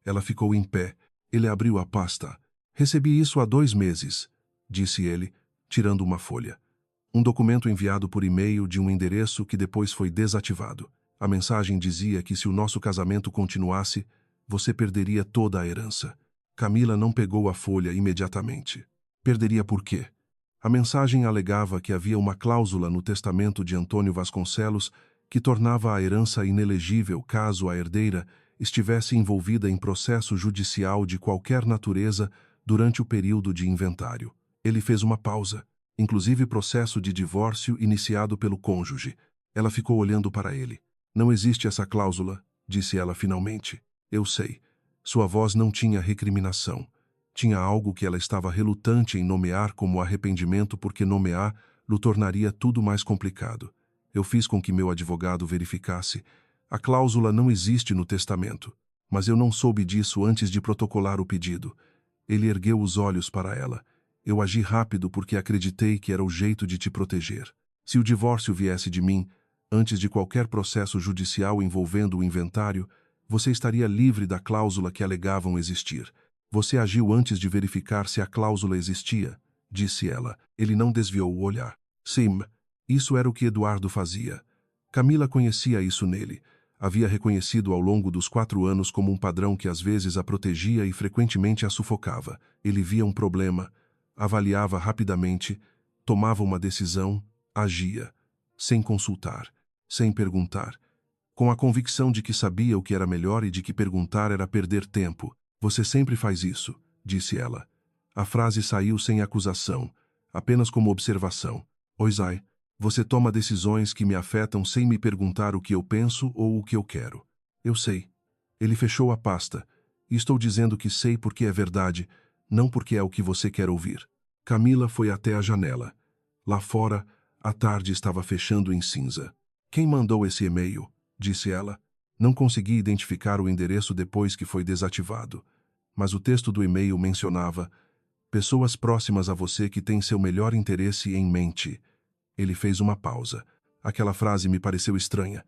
Ela ficou em pé. Ele abriu a pasta. Recebi isso há 2 meses, disse ele, tirando uma folha. Um documento enviado por e-mail de um endereço que depois foi desativado. A mensagem dizia que se o nosso casamento continuasse, você perderia toda a herança. Camila não pegou a folha imediatamente. Perderia por quê? A mensagem alegava que havia uma cláusula no testamento de Antônio Vasconcelos que tornava a herança inelegível caso a herdeira estivesse envolvida em processo judicial de qualquer natureza durante o período de inventário. Ele fez uma pausa, inclusive processo de divórcio iniciado pelo cônjuge. Ela ficou olhando para ele. Não existe essa cláusula, disse ela finalmente. Eu sei. Sua voz não tinha recriminação. Tinha algo que ela estava relutante em nomear como arrependimento porque nomear lhe tornaria tudo mais complicado. Eu fiz com que meu advogado verificasse. A cláusula não existe no testamento, mas eu não soube disso antes de protocolar o pedido. Ele ergueu os olhos para ela. Eu agi rápido porque acreditei que era o jeito de te proteger. Se o divórcio viesse de mim, antes de qualquer processo judicial envolvendo o inventário, você estaria livre da cláusula que alegavam existir. Você agiu antes de verificar se a cláusula existia, disse ela. Ele não desviou o olhar. Sim, isso era o que Eduardo fazia. Camila conhecia isso nele. Havia reconhecido ao longo dos 4 anos como um padrão que às vezes a protegia e frequentemente a sufocava. Ele via um problema, avaliava rapidamente, tomava uma decisão, agia, sem consultar, sem perguntar, com a convicção de que sabia o que era melhor e de que perguntar era perder tempo. Você sempre faz isso, disse ela. A frase saiu sem acusação, apenas como observação. Oisai, você toma decisões que me afetam sem me perguntar o que eu penso ou o que eu quero. Eu sei. Ele fechou a pasta. E estou dizendo que sei porque é verdade, não porque é o que você quer ouvir. Camila foi até a janela. Lá fora, a tarde estava fechando em cinza. Quem mandou esse e-mail? Disse ela. Não consegui identificar o endereço depois que foi desativado. Mas o texto do e-mail mencionava pessoas próximas a você que têm seu melhor interesse em mente. Ele fez uma pausa. Aquela frase me pareceu estranha,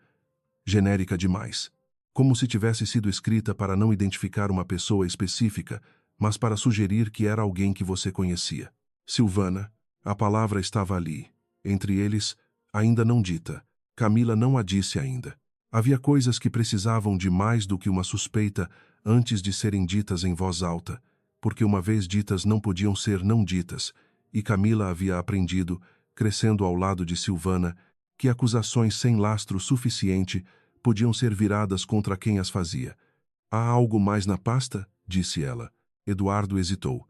genérica demais. Como se tivesse sido escrita para não identificar uma pessoa específica, mas para sugerir que era alguém que você conhecia. Silvana, a palavra estava ali. Entre eles, ainda não dita. Camila não a disse ainda. Havia coisas que precisavam de mais do que uma suspeita antes de serem ditas em voz alta, porque uma vez ditas não podiam ser não ditas, e Camila havia aprendido, crescendo ao lado de Silvana, que acusações sem lastro suficiente podiam ser viradas contra quem as fazia. Há algo mais na pasta? Disse ela. Eduardo hesitou.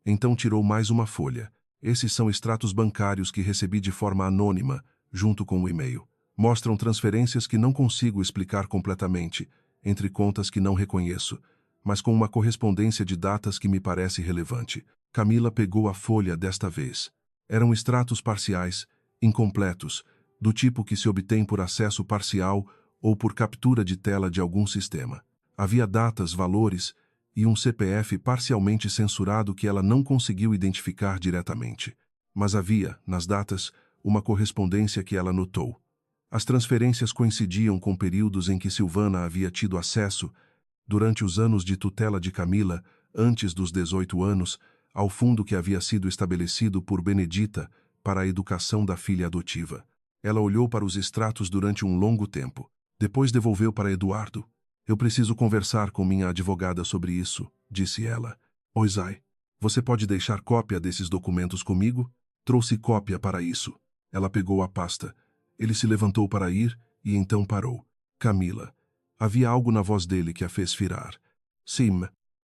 Então tirou mais uma folha. Esses são extratos bancários que recebi de forma anônima, junto com o e-mail. Mostram transferências que não consigo explicar completamente, entre contas que não reconheço, mas com uma correspondência de datas que me parece relevante. Camila pegou a folha desta vez. Eram extratos parciais, incompletos, do tipo que se obtém por acesso parcial ou por captura de tela de algum sistema. Havia datas, valores e um CPF parcialmente censurado que ela não conseguiu identificar diretamente. Mas havia, nas datas, uma correspondência que ela notou. As transferências coincidiam com períodos em que Silvana havia tido acesso, durante os anos de tutela de Camila, antes dos 18 anos, ao fundo que havia sido estabelecido por Benedita para a educação da filha adotiva. Ela olhou para os extratos durante um longo tempo. Depois devolveu para Eduardo. Eu preciso conversar com minha advogada sobre isso, disse ela. Oisai, você pode deixar cópia desses documentos comigo? Trouxe cópia para isso. Ela pegou a pasta. Ele se levantou para ir e então parou. Camila. Havia algo na voz dele que a fez virar. Sim,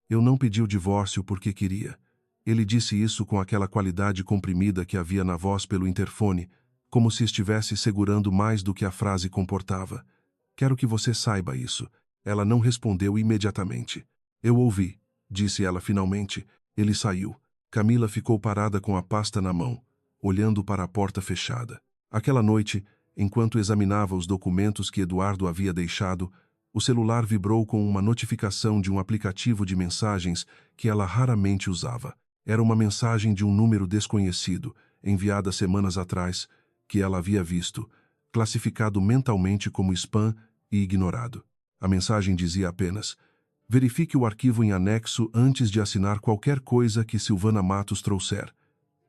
eu não pedi o divórcio porque queria. Ele disse isso com aquela qualidade comprimida que havia na voz pelo interfone, como se estivesse segurando mais do que a frase comportava. Quero que você saiba isso. Ela não respondeu imediatamente. Eu ouvi, disse ela finalmente. Ele saiu. Camila ficou parada com a pasta na mão, olhando para a porta fechada. Aquela noite, enquanto examinava os documentos que Eduardo havia deixado, o celular vibrou com uma notificação de um aplicativo de mensagens que ela raramente usava. Era uma mensagem de um número desconhecido, enviada semanas atrás, que ela havia visto, classificado mentalmente como spam e ignorado. A mensagem dizia apenas: verifique o arquivo em anexo antes de assinar qualquer coisa que Silvana Matos trouxer.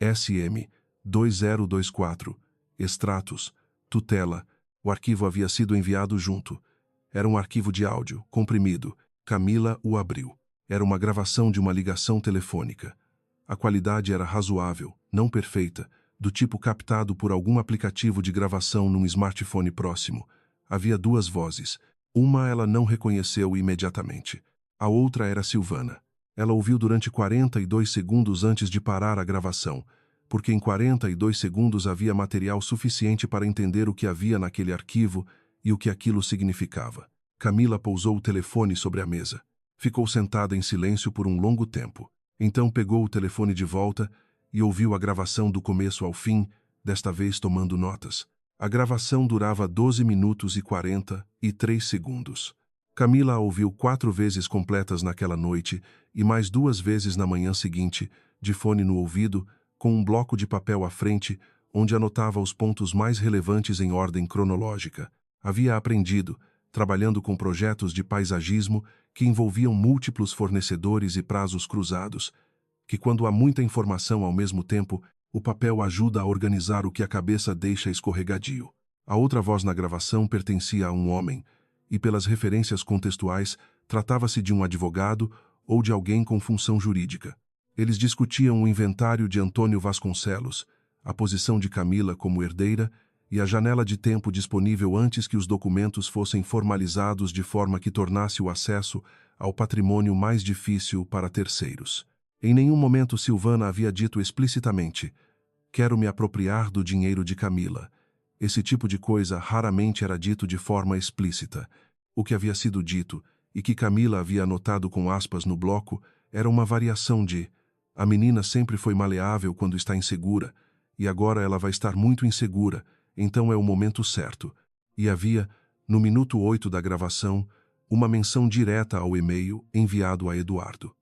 SM 2024. Extratos. Tutela. O arquivo havia sido enviado junto. Era um arquivo de áudio, comprimido. Camila o abriu. Era uma gravação de uma ligação telefônica. A qualidade era razoável, não perfeita, do tipo captado por algum aplicativo de gravação num smartphone próximo. Havia 2 vozes. Uma ela não reconheceu imediatamente. A outra era Silvana. Ela ouviu durante 42 segundos antes de parar a gravação, porque em 42 segundos havia material suficiente para entender o que havia naquele arquivo e o que aquilo significava. Camila pousou o telefone sobre a mesa. Ficou sentada em silêncio por um longo tempo. Então pegou o telefone de volta e ouviu a gravação do começo ao fim, desta vez tomando notas. A gravação durava 12 minutos e 43 segundos. Camila a ouviu 4 vezes completas naquela noite e mais 2 vezes na manhã seguinte, de fone no ouvido, com um bloco de papel à frente, onde anotava os pontos mais relevantes em ordem cronológica. Havia aprendido, trabalhando com projetos de paisagismo que envolviam múltiplos fornecedores e prazos cruzados, que quando há muita informação ao mesmo tempo, o papel ajuda a organizar o que a cabeça deixa escorregadio. A outra voz na gravação pertencia a um homem, e pelas referências contextuais, tratava-se de um advogado ou de alguém com função jurídica. Eles discutiam o inventário de Antônio Vasconcelos, a posição de Camila como herdeira e a janela de tempo disponível antes que os documentos fossem formalizados de forma que tornasse o acesso ao patrimônio mais difícil para terceiros. Em nenhum momento Silvana havia dito explicitamente: quero me apropriar do dinheiro de Camila. Esse tipo de coisa raramente era dito de forma explícita. O que havia sido dito, e que Camila havia anotado com aspas no bloco, era uma variação de: a menina sempre foi maleável quando está insegura, e agora ela vai estar muito insegura, então é o momento certo. E havia, no minuto 8 da gravação, uma menção direta ao e-mail enviado a Eduardo.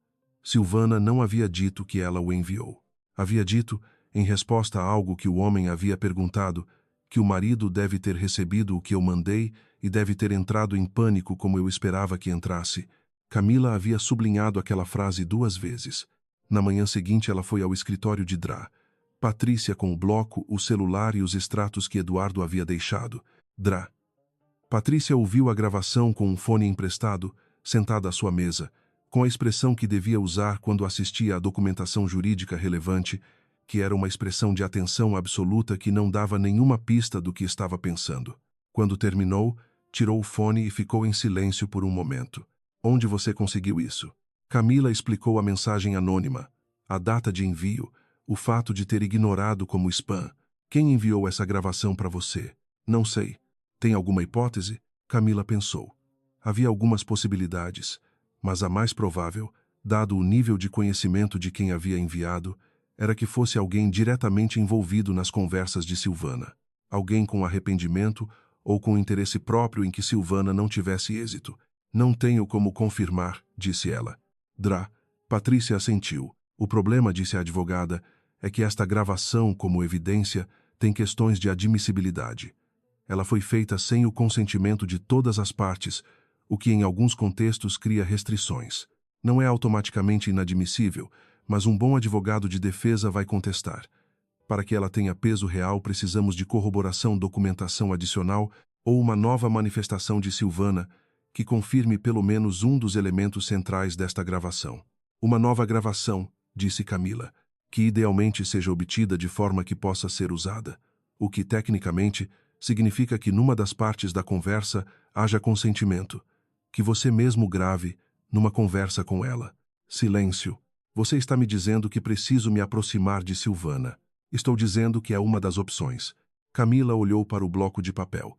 Silvana não havia dito que ela o enviou. Havia dito, em resposta a algo que o homem havia perguntado, que o marido deve ter recebido o que eu mandei e deve ter entrado em pânico como eu esperava que entrasse. Camila havia sublinhado aquela frase 2 vezes. Na manhã seguinte ela foi ao escritório de Drá. Patrícia com o bloco, o celular e os extratos que Eduardo havia deixado. Drá. Patrícia ouviu a gravação com um fone emprestado, sentada à sua mesa, com a expressão que devia usar quando assistia à documentação jurídica relevante, que era uma expressão de atenção absoluta que não dava nenhuma pista do que estava pensando. Quando terminou, tirou o fone e ficou em silêncio por um momento. Onde você conseguiu isso? Camila explicou a mensagem anônima, a data de envio, o fato de ter ignorado como spam. Quem enviou essa gravação para você? Não sei. Tem alguma hipótese? Camila pensou. Havia algumas possibilidades, mas a mais provável, dado o nível de conhecimento de quem havia enviado, era que fosse alguém diretamente envolvido nas conversas de Silvana. Alguém com arrependimento ou com interesse próprio em que Silvana não tivesse êxito. Não tenho como confirmar, disse ela. Drá. Patrícia assentiu. O problema, disse a advogada, é que esta gravação, como evidência, tem questões de admissibilidade. Ela foi feita sem o consentimento de todas as partes, o que em alguns contextos cria restrições. Não é automaticamente inadmissível, mas um bom advogado de defesa vai contestar. Para que ela tenha peso real, precisamos de corroboração, documentação adicional ou uma nova manifestação de Silvana que confirme pelo menos um dos elementos centrais desta gravação. Uma nova gravação, disse Camila, que idealmente seja obtida de forma que possa ser usada, o que, tecnicamente, significa que numa das partes da conversa haja consentimento, que você mesmo grave numa conversa com ela. Silêncio. Você está me dizendo que preciso me aproximar de Silvana. Estou dizendo que é uma das opções. Camila olhou para o bloco de papel.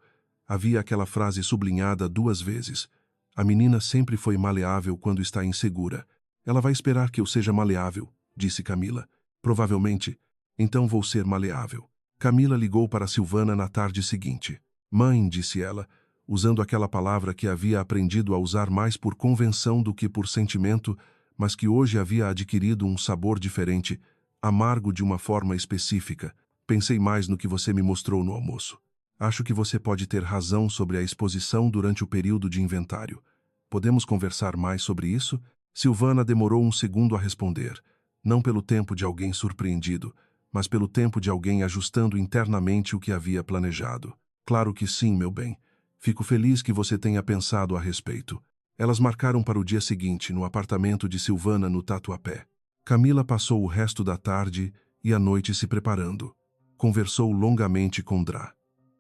Havia aquela frase sublinhada 2 vezes. A menina sempre foi maleável quando está insegura. Ela vai esperar que eu seja maleável, disse Camila. Provavelmente. Então vou ser maleável. Camila ligou para Silvana na tarde seguinte. Mãe, disse ela, usando aquela palavra que havia aprendido a usar mais por convenção do que por sentimento, mas que hoje havia adquirido um sabor diferente, amargo de uma forma específica. Pensei mais no que você me mostrou no almoço. Acho que você pode ter razão sobre a exposição durante o período de inventário. Podemos conversar mais sobre isso? Silvana demorou um segundo a responder, não pelo tempo de alguém surpreendido, mas pelo tempo de alguém ajustando internamente o que havia planejado. Claro que sim, meu bem. Fico feliz que você tenha pensado a respeito. Elas marcaram para o dia seguinte, no apartamento de Silvana, no Tatuapé. Camila passou o resto da tarde e a noite se preparando. Conversou longamente com Drá.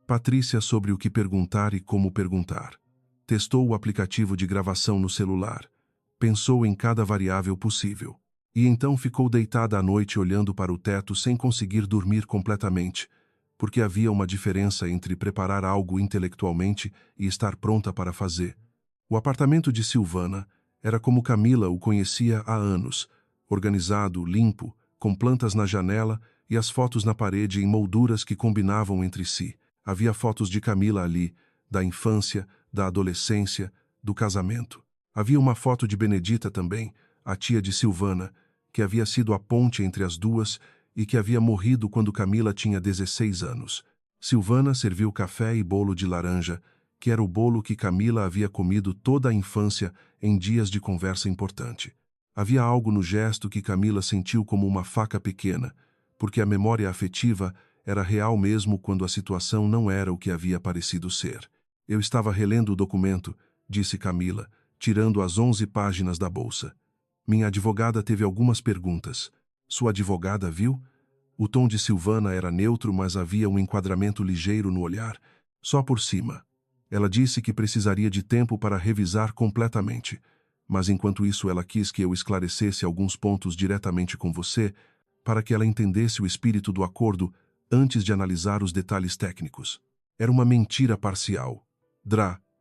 Patrícia sobre o que perguntar e como perguntar. Testou o aplicativo de gravação no celular. Pensou em cada variável possível. E então ficou deitada à noite olhando para o teto sem conseguir dormir completamente, porque havia uma diferença entre preparar algo intelectualmente e estar pronta para fazer. O apartamento de Silvana era como Camila o conhecia há anos, organizado, limpo, com plantas na janela e as fotos na parede em molduras que combinavam entre si. Havia fotos de Camila ali, da infância, da adolescência, do casamento. Havia uma foto de Benedita também, a tia de Silvana, que havia sido a ponte entre as duas e que havia morrido quando Camila tinha 16 anos. Silvana serviu café e bolo de laranja, que era o bolo que Camila havia comido toda a infância em dias de conversa importante. Havia algo no gesto que Camila sentiu como uma faca pequena, porque a memória afetiva era real mesmo quando a situação não era o que havia parecido ser. Eu estava relendo o documento, disse Camila, tirando as 11 páginas da bolsa. Minha advogada teve algumas perguntas. Sua advogada viu? O tom de Silvana era neutro, mas havia um enquadramento ligeiro no olhar, só por cima. Ela disse que precisaria de tempo para revisar completamente, mas enquanto isso ela quis que eu esclarecesse alguns pontos diretamente com você, para que ela entendesse o espírito do acordo antes de analisar os detalhes técnicos. Era uma mentira parcial.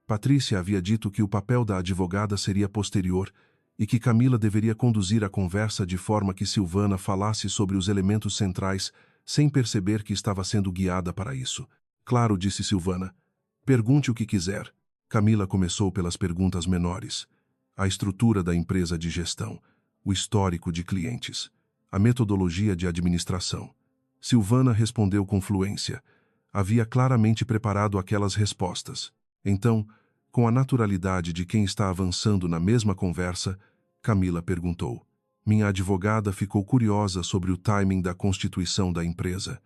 Patrícia havia dito que o papel da advogada seria posterior e que Camila deveria conduzir a conversa de forma que Silvana falasse sobre os elementos centrais sem perceber que estava sendo guiada para isso. Claro, disse Silvana. Pergunte o que quiser. Camila começou pelas perguntas menores. A estrutura da empresa de gestão, o histórico de clientes, a metodologia de administração. Silvana respondeu com fluência. Havia claramente preparado aquelas respostas. Então, com a naturalidade de quem está avançando na mesma conversa, Camila perguntou. Minha advogada ficou curiosa sobre o timing da constituição da empresa.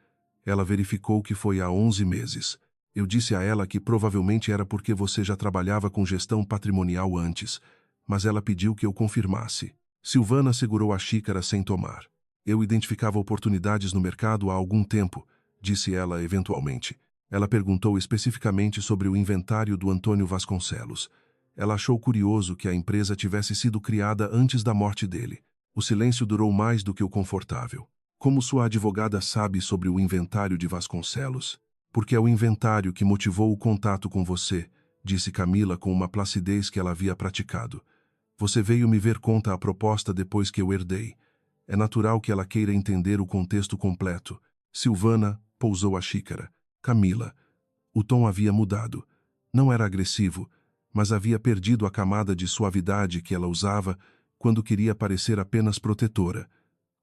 Ela verificou que foi há 11 meses. Eu disse a ela que provavelmente era porque você já trabalhava com gestão patrimonial antes, mas ela pediu que eu confirmasse. Silvana segurou a xícara sem tomar. Eu identificava oportunidades no mercado há algum tempo, disse ela eventualmente. Ela perguntou especificamente sobre o inventário do Antônio Vasconcelos. Ela achou curioso que a empresa tivesse sido criada antes da morte dele. O silêncio durou mais do que o confortável. Como sua advogada sabe sobre o inventário de Vasconcelos? Porque é o inventário que motivou o contato com você, disse Camila com uma placidez que ela havia praticado. Você veio me ver contra a proposta depois que eu herdei. É natural que ela queira entender o contexto completo. Silvana pousou a xícara. Camila. O tom havia mudado. Não era agressivo, mas havia perdido a camada de suavidade que ela usava quando queria parecer apenas protetora.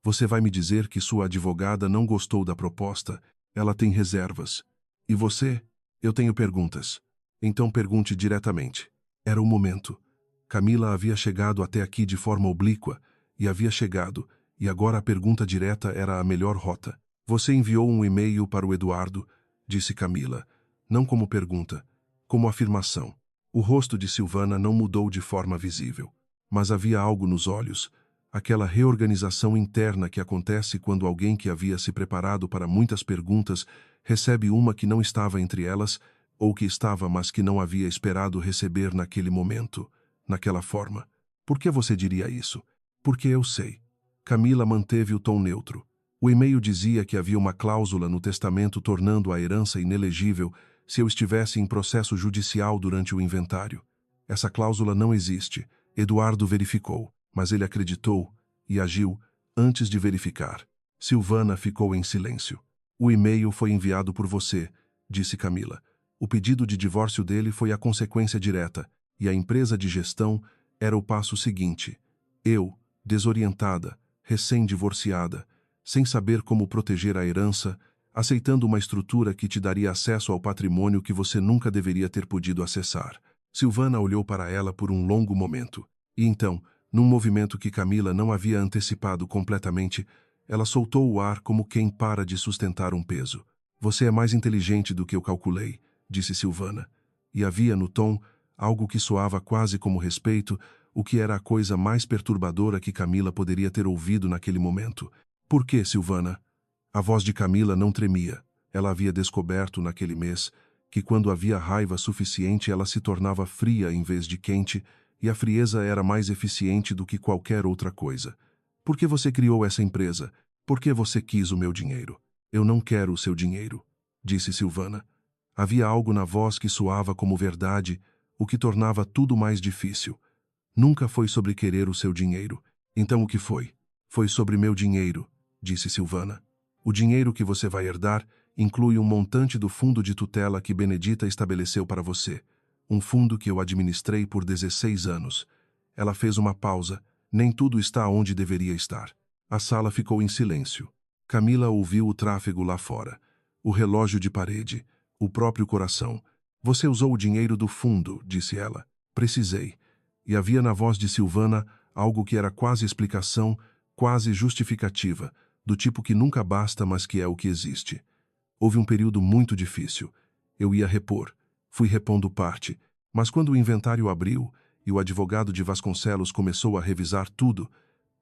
Você vai me dizer que sua advogada não gostou da proposta. Ela tem reservas. E você? Eu tenho perguntas. Então pergunte diretamente. Era o momento. Camila havia chegado até aqui de forma oblíqua, e havia chegado, e agora a pergunta direta era a melhor rota. Você enviou um e-mail para o Eduardo, disse Camila, não como pergunta, como afirmação. O rosto de Silvana não mudou de forma visível, mas havia algo nos olhos, aquela reorganização interna que acontece quando alguém que havia se preparado para muitas perguntas recebe uma que não estava entre elas, ou que estava, mas que não havia esperado receber naquele momento, naquela forma. Por que você diria isso? Porque eu sei. Camila manteve o tom neutro. O e-mail dizia que havia uma cláusula no testamento tornando a herança inelegível se eu estivesse em processo judicial durante o inventário. Essa cláusula não existe. Eduardo verificou, mas ele acreditou e agiu antes de verificar. Silvana ficou em silêncio. O e-mail foi enviado por você, disse Camila. O pedido de divórcio dele foi a consequência direta, e a empresa de gestão era o passo seguinte. Eu, desorientada, recém-divorciada, sem saber como proteger a herança, aceitando uma estrutura que te daria acesso ao patrimônio que você nunca deveria ter podido acessar. Silvana olhou para ela por um longo momento, e então, num movimento que Camila não havia antecipado completamente, ela soltou o ar como quem para de sustentar um peso. Você é mais inteligente do que eu calculei, disse Silvana, e havia no tom algo que soava quase como respeito, o que era a coisa mais perturbadora que Camila poderia ter ouvido naquele momento. Por que, Silvana? A voz de Camila não tremia. Ela havia descoberto naquele mês que quando havia raiva suficiente ela se tornava fria em vez de quente, e a frieza era mais eficiente do que qualquer outra coisa. Por que você criou essa empresa? Por que você quis o meu dinheiro? Eu não quero o seu dinheiro, disse Silvana. Havia algo na voz que soava como verdade, o que tornava tudo mais difícil. Nunca foi sobre querer o seu dinheiro. Então o que foi? Foi sobre meu dinheiro, disse Silvana. O dinheiro que você vai herdar Inclui um montante do fundo de tutela que Benedita estabeleceu para você. Um fundo que eu administrei por 16 anos. Ela fez uma pausa. Nem tudo está onde deveria estar. A sala ficou em silêncio. Camila ouviu o tráfego lá fora. O relógio de parede. O próprio coração. Você usou o dinheiro do fundo, disse ela. Precisei. E havia na voz de Silvana algo que era quase explicação, quase justificativa, do tipo que nunca basta, mas que é o que existe. Houve um período muito difícil. Eu ia repor. Fui repondo parte. Mas quando o inventário abriu e o advogado de Vasconcelos começou a revisar tudo,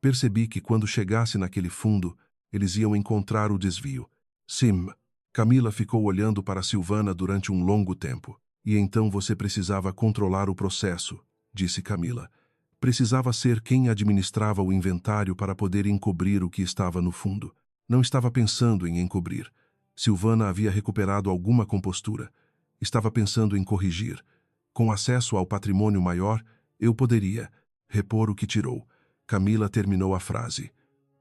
percebi que quando chegasse naquele fundo, eles iam encontrar o desvio. Sim. Camila ficou olhando para Silvana durante um longo tempo. E então você precisava controlar o processo, disse Camila. Precisava ser quem administrava o inventário para poder encobrir o que estava no fundo. Não estava pensando em encobrir. Silvana havia recuperado alguma compostura. Estava pensando em corrigir. Com acesso ao patrimônio maior, eu poderia repor o que tirou. Camila terminou a frase.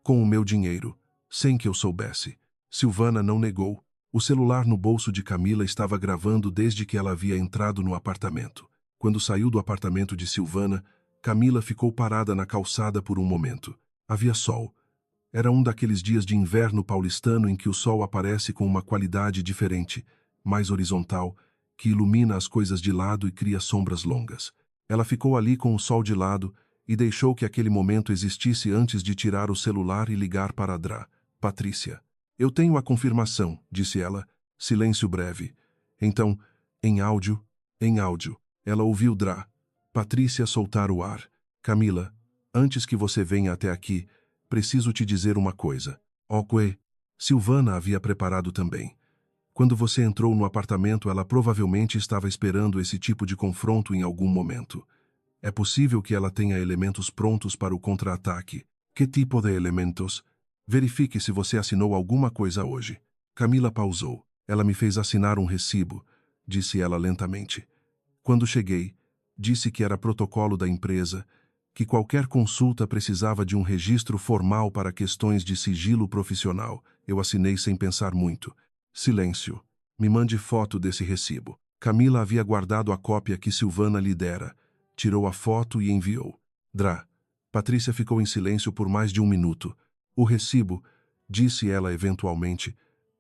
Com o meu dinheiro, sem que eu soubesse. Silvana não negou. O celular no bolso de Camila estava gravando desde que ela havia entrado no apartamento. Quando saiu do apartamento de Silvana, Camila ficou parada na calçada por um momento. Havia sol. Era um daqueles dias de inverno paulistano em que o sol aparece com uma qualidade diferente, mais horizontal, que ilumina as coisas de lado e cria sombras longas. Ela ficou ali com o sol de lado e deixou que aquele momento existisse antes de tirar o celular e ligar para a Dra. Patrícia. Eu tenho a confirmação, disse ela. Silêncio breve. Então, em áudio. Ela ouviu Dra. Patrícia soltar o ar. Camila, antes que você venha até aqui, preciso te dizer uma coisa. Ok. Silvana havia preparado também. Quando você entrou no apartamento, ela provavelmente estava esperando esse tipo de confronto em algum momento. É possível que ela tenha elementos prontos para o contra-ataque. Que tipo de elementos? Verifique se você assinou alguma coisa hoje. Camila pausou. Ela me fez assinar um recibo, disse ela lentamente. Quando cheguei, disse que era protocolo da empresa, que qualquer consulta precisava de um registro formal para questões de sigilo profissional. Eu assinei sem pensar muito. Silêncio. Me mande foto desse recibo. Camila havia guardado a cópia que Silvana lhe dera. Tirou a foto e enviou. Dra. Patrícia ficou em silêncio por mais de um minuto. O recibo, disse ela eventualmente,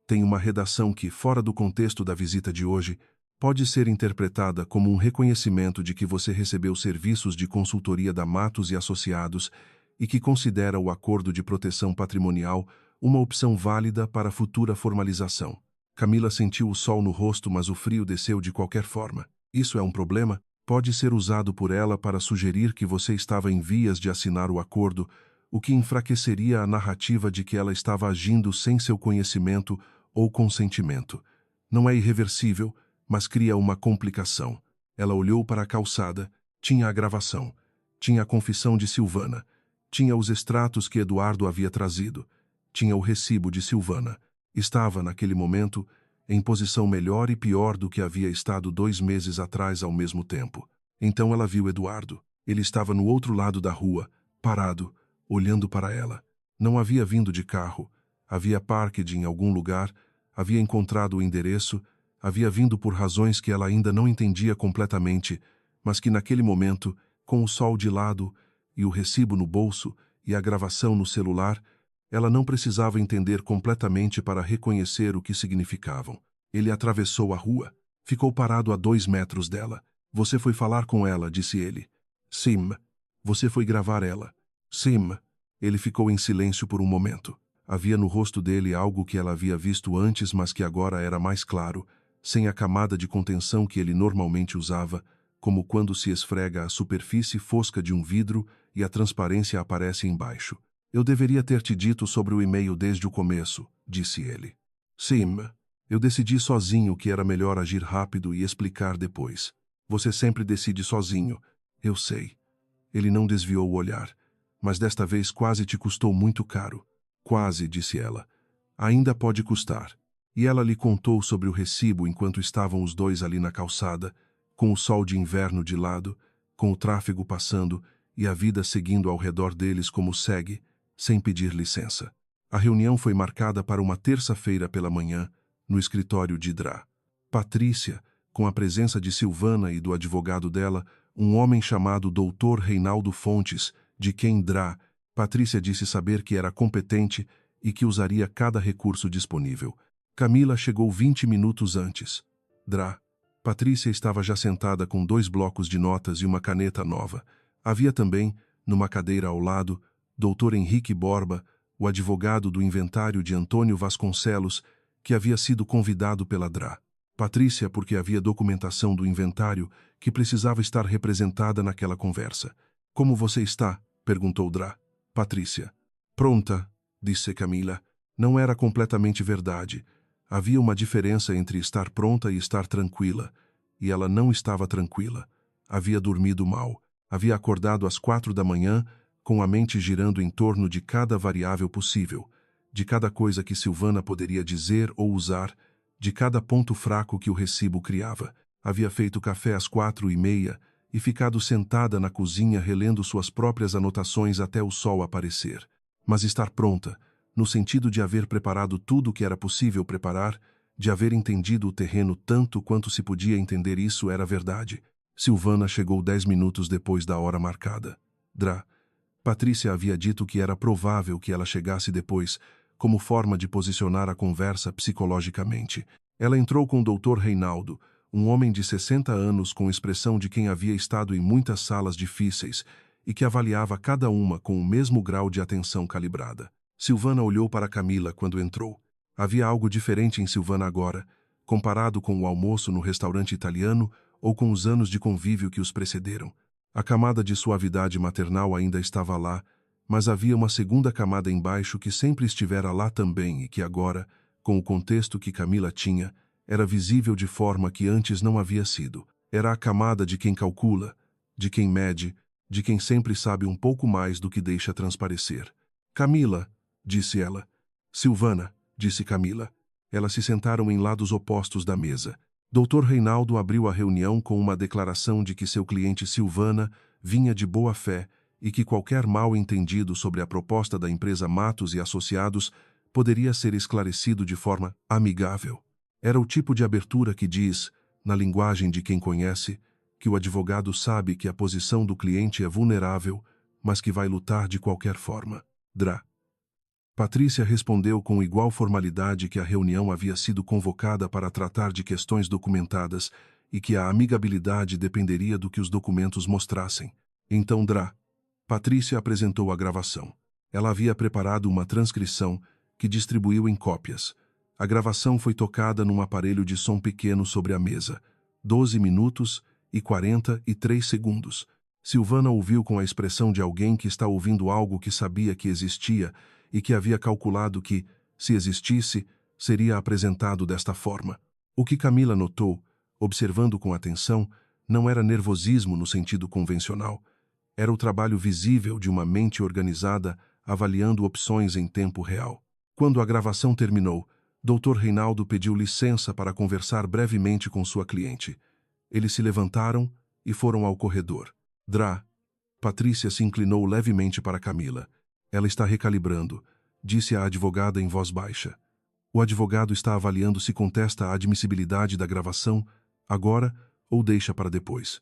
tem uma redação que, fora do contexto da visita de hoje, pode ser interpretada como um reconhecimento de que você recebeu serviços de consultoria da Matos e Associados e que considera o acordo de proteção patrimonial uma opção válida para futura formalização. Camila sentiu o sol no rosto, mas o frio desceu de qualquer forma. Isso é um problema? Pode ser usado por ela para sugerir que você estava em vias de assinar o acordo, o que enfraqueceria a narrativa de que ela estava agindo sem seu conhecimento ou consentimento. Não é irreversível, mas cria uma complicação. Ela olhou para a calçada, tinha a gravação, tinha a confissão de Silvana, tinha os extratos que Eduardo havia trazido, tinha o recibo de Silvana. Estava, naquele momento, em posição melhor e pior do que havia estado 2 meses atrás ao mesmo tempo. Então ela viu Eduardo. Ele estava no outro lado da rua, parado, olhando para ela. Não havia vindo de carro, havia parked em algum lugar, havia encontrado o endereço, havia vindo por razões que ela ainda não entendia completamente, mas que naquele momento, com o sol de lado e o recibo no bolso e a gravação no celular, ela não precisava entender completamente para reconhecer o que significavam. Ele atravessou a rua. Ficou parado a 2 metros dela. Você foi falar com ela, disse ele. Sim. Você foi gravar ela. Sim. Ele ficou em silêncio por um momento. Havia no rosto dele algo que ela havia visto antes, mas que agora era mais claro, sem a camada de contenção que ele normalmente usava, como quando se esfrega a superfície fosca de um vidro e a transparência aparece embaixo. Eu deveria ter te dito sobre o e-mail desde o começo, disse ele. Sim, eu decidi sozinho que era melhor agir rápido e explicar depois. Você sempre decide sozinho, eu sei. Ele não desviou o olhar, mas desta vez quase te custou muito caro. Quase, disse ela. Ainda pode custar. E ela lhe contou sobre o recibo enquanto estavam os dois ali na calçada, com o sol de inverno de lado, com o tráfego passando e a vida seguindo ao redor deles como segue, sem pedir licença. A reunião foi marcada para uma terça-feira pela manhã, no escritório de Dra. Patrícia, com a presença de Silvana e do advogado dela, um homem chamado Dr. Reinaldo Fontes, de quem Dra. Patrícia disse saber que era competente e que usaria cada recurso disponível. Camila chegou 20 minutos antes. Dra. Patrícia estava já sentada com 2 blocos de notas e uma caneta nova. Havia também, numa cadeira ao lado, Dr. Henrique Borba, o advogado do inventário de Antônio Vasconcelos, que havia sido convidado pela Dra. Patrícia porque havia documentação do inventário que precisava estar representada naquela conversa. "Como você está?" perguntou Dra. Patrícia. "Pronta", disse Camila. Não era completamente verdade. Havia uma diferença entre estar pronta e estar tranquila. E ela não estava tranquila. Havia dormido mal. Havia acordado às 4 da manhã, com a mente girando em torno de cada variável possível, de cada coisa que Silvana poderia dizer ou usar, de cada ponto fraco que o recibo criava. Havia feito café às 4h30 e ficado sentada na cozinha relendo suas próprias anotações até o sol aparecer. Mas estar pronta, no sentido de haver preparado tudo o que era possível preparar, de haver entendido o terreno tanto quanto se podia entender, isso era verdade. Silvana chegou 10 minutos depois da hora marcada. Dra. Patrícia havia dito que era provável que ela chegasse depois, como forma de posicionar a conversa psicologicamente. Ela entrou com o Dr. Reinaldo, um homem de 60 anos com expressão de quem havia estado em muitas salas difíceis e que avaliava cada uma com o mesmo grau de atenção calibrada. Silvana olhou para Camila quando entrou. Havia algo diferente em Silvana agora, comparado com o almoço no restaurante italiano ou com os anos de convívio que os precederam. A camada de suavidade maternal ainda estava lá, mas havia uma segunda camada embaixo que sempre estivera lá também e que agora, com o contexto que Camila tinha, era visível de forma que antes não havia sido. Era a camada de quem calcula, de quem mede, de quem sempre sabe um pouco mais do que deixa transparecer. "Camila", disse ela. "Silvana", disse Camila. Elas se sentaram em lados opostos da mesa. Dr. Reinaldo abriu a reunião com uma declaração de que seu cliente Silvana vinha de boa fé e que qualquer mal-entendido sobre a proposta da empresa Matos e Associados poderia ser esclarecido de forma amigável. Era o tipo de abertura que diz, na linguagem de quem conhece, que o advogado sabe que a posição do cliente é vulnerável, mas que vai lutar de qualquer forma. Dra. Patrícia respondeu com igual formalidade que a reunião havia sido convocada para tratar de questões documentadas e que a amigabilidade dependeria do que os documentos mostrassem. Então Dra. Patrícia apresentou a gravação. Ela havia preparado uma transcrição que distribuiu em cópias. A gravação foi tocada num aparelho de som pequeno sobre a mesa. 12 minutos e 43 segundos. Silvana ouviu com a expressão de alguém que está ouvindo algo que sabia que existia e que havia calculado que, se existisse, seria apresentado desta forma. O que Camila notou, observando com atenção, não era nervosismo no sentido convencional. Era o trabalho visível de uma mente organizada avaliando opções em tempo real. Quando a gravação terminou, Dr. Reinaldo pediu licença para conversar brevemente com sua cliente. Eles se levantaram e foram ao corredor. Dra. Patrícia se inclinou levemente para Camila. "Ela está recalibrando", disse a advogada em voz baixa. "O advogado está avaliando se contesta a admissibilidade da gravação agora ou deixa para depois.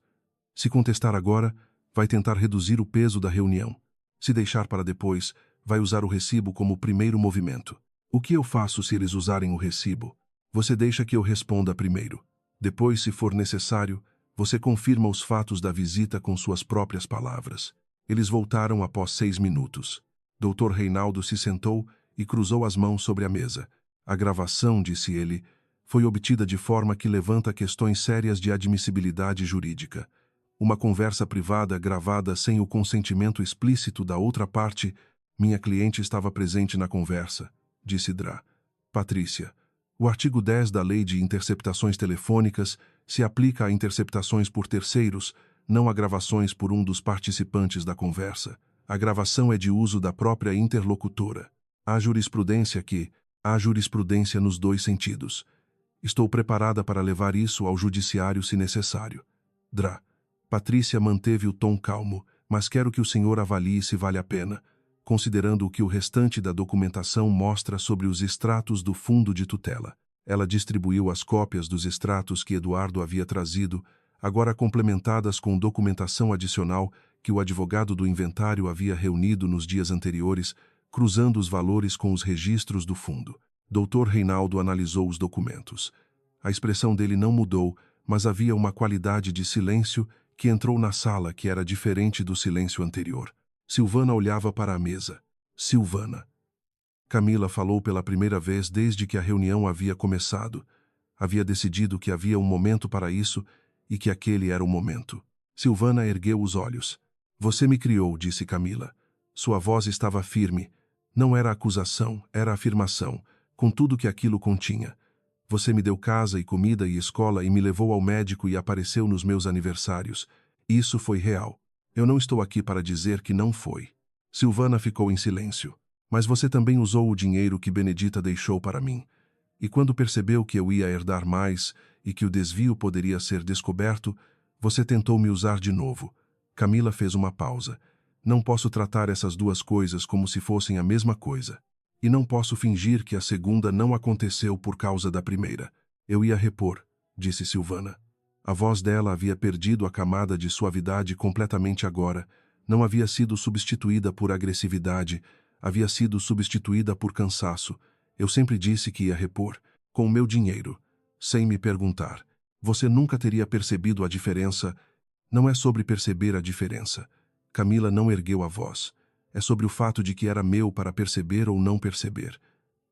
Se contestar agora, vai tentar reduzir o peso da reunião. Se deixar para depois, vai usar o recibo como primeiro movimento. O que eu faço se eles usarem o recibo? Você deixa que eu responda primeiro. Depois, se for necessário, você confirma os fatos da visita com suas próprias palavras." Eles voltaram após 6 minutos. Dr. Reinaldo se sentou e cruzou as mãos sobre a mesa. "A gravação", disse ele, "foi obtida de forma que levanta questões sérias de admissibilidade jurídica. Uma conversa privada gravada sem o consentimento explícito da outra parte. Minha cliente estava presente na conversa", disse Dra. Patrícia. "O artigo 10 da Lei de Interceptações Telefônicas se aplica a interceptações por terceiros, não a gravações por um dos participantes da conversa. A gravação é de uso da própria interlocutora. Há jurisprudência nos dois sentidos. Estou preparada para levar isso ao judiciário se necessário." Dra. Patrícia manteve o tom calmo, "Mas quero que o senhor avalie se vale a pena, considerando o que o restante da documentação mostra sobre os extratos do fundo de tutela." Ela distribuiu as cópias dos extratos que Eduardo havia trazido, agora complementadas com documentação adicional que o advogado do inventário havia reunido nos dias anteriores, cruzando os valores com os registros do fundo. Dr. Reinaldo analisou os documentos. A expressão dele não mudou, mas havia uma qualidade de silêncio que entrou na sala que era diferente do silêncio anterior. Silvana olhava para a mesa. Silvana. Camila falou pela primeira vez desde que a reunião havia começado. Havia decidido que havia um momento para isso e que aquele era o momento. Silvana ergueu os olhos. Você me criou, disse Camila. Sua voz estava firme. Não era acusação, era afirmação, com tudo que aquilo continha. Você me deu casa e comida e escola e me levou ao médico e apareceu nos meus aniversários. Isso foi real. Eu não estou aqui para dizer que não foi. Silvana ficou em silêncio. Mas você também usou o dinheiro que Benedita deixou para mim. E quando percebeu que eu ia herdar mais e que o desvio poderia ser descoberto, você tentou me usar de novo. Camila fez uma pausa. Não posso tratar essas duas coisas como se fossem a mesma coisa. E não posso fingir que a segunda não aconteceu por causa da primeira. Eu ia repor, disse Silvana. A voz dela havia perdido a camada de suavidade completamente agora. Não havia sido substituída por agressividade, havia sido substituída por cansaço. Eu sempre disse que ia repor, com o meu dinheiro, sem me perguntar. Você nunca teria percebido a diferença. Não é sobre perceber a diferença. Camila não ergueu a voz. É sobre o fato de que era meu para perceber ou não perceber.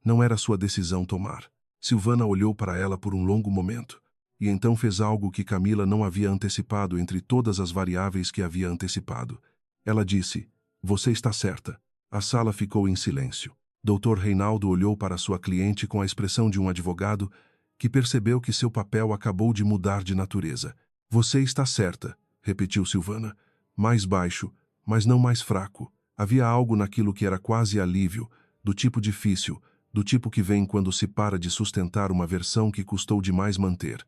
Não era sua decisão tomar. Silvana olhou para ela por um longo momento. E então fez algo que Camila não havia antecipado entre todas as variáveis que havia antecipado. Ela disse, você está certa. A sala ficou em silêncio. Dr. Reinaldo olhou para sua cliente com a expressão de um advogado que percebeu que seu papel acabou de mudar de natureza. Você está certa, repetiu Silvana. Mais baixo, mas não mais fraco. Havia algo naquilo que era quase alívio, do tipo difícil, do tipo que vem quando se para de sustentar uma versão que custou demais manter.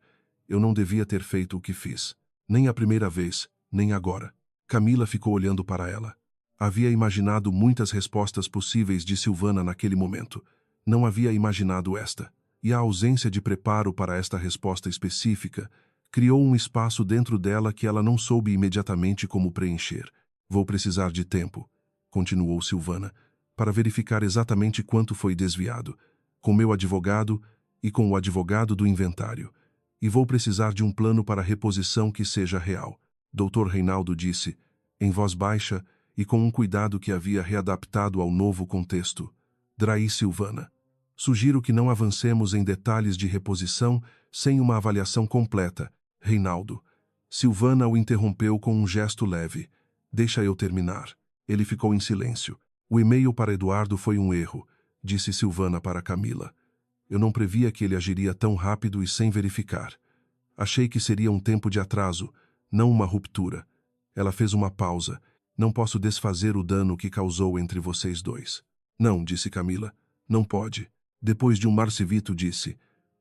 Eu não devia ter feito o que fiz. Nem a primeira vez, nem agora. Camila ficou olhando para ela. Havia imaginado muitas respostas possíveis de Silvana naquele momento. Não havia imaginado esta. E a ausência de preparo para esta resposta específica criou um espaço dentro dela que ela não soube imediatamente como preencher. Vou precisar de tempo, continuou Silvana, para verificar exatamente quanto foi desviado, com meu advogado e com o advogado do inventário. E vou precisar de um plano para reposição que seja real. Dr. Reinaldo disse, em voz baixa e com um cuidado que havia readaptado ao novo contexto. Draí Silvana. Sugiro que não avancemos em detalhes de reposição sem uma avaliação completa, Reinaldo. Silvana o interrompeu com um gesto leve. Deixa eu terminar. Ele ficou em silêncio. O e-mail para Eduardo foi um erro, disse Silvana para Camila. Eu não previa que ele agiria tão rápido e sem verificar. Achei que seria um tempo de atraso, não uma ruptura. Ela fez uma pausa. Não posso desfazer o dano que causou entre vocês dois. Não, disse Camila. Não pode. Depois de um Marcivito disse.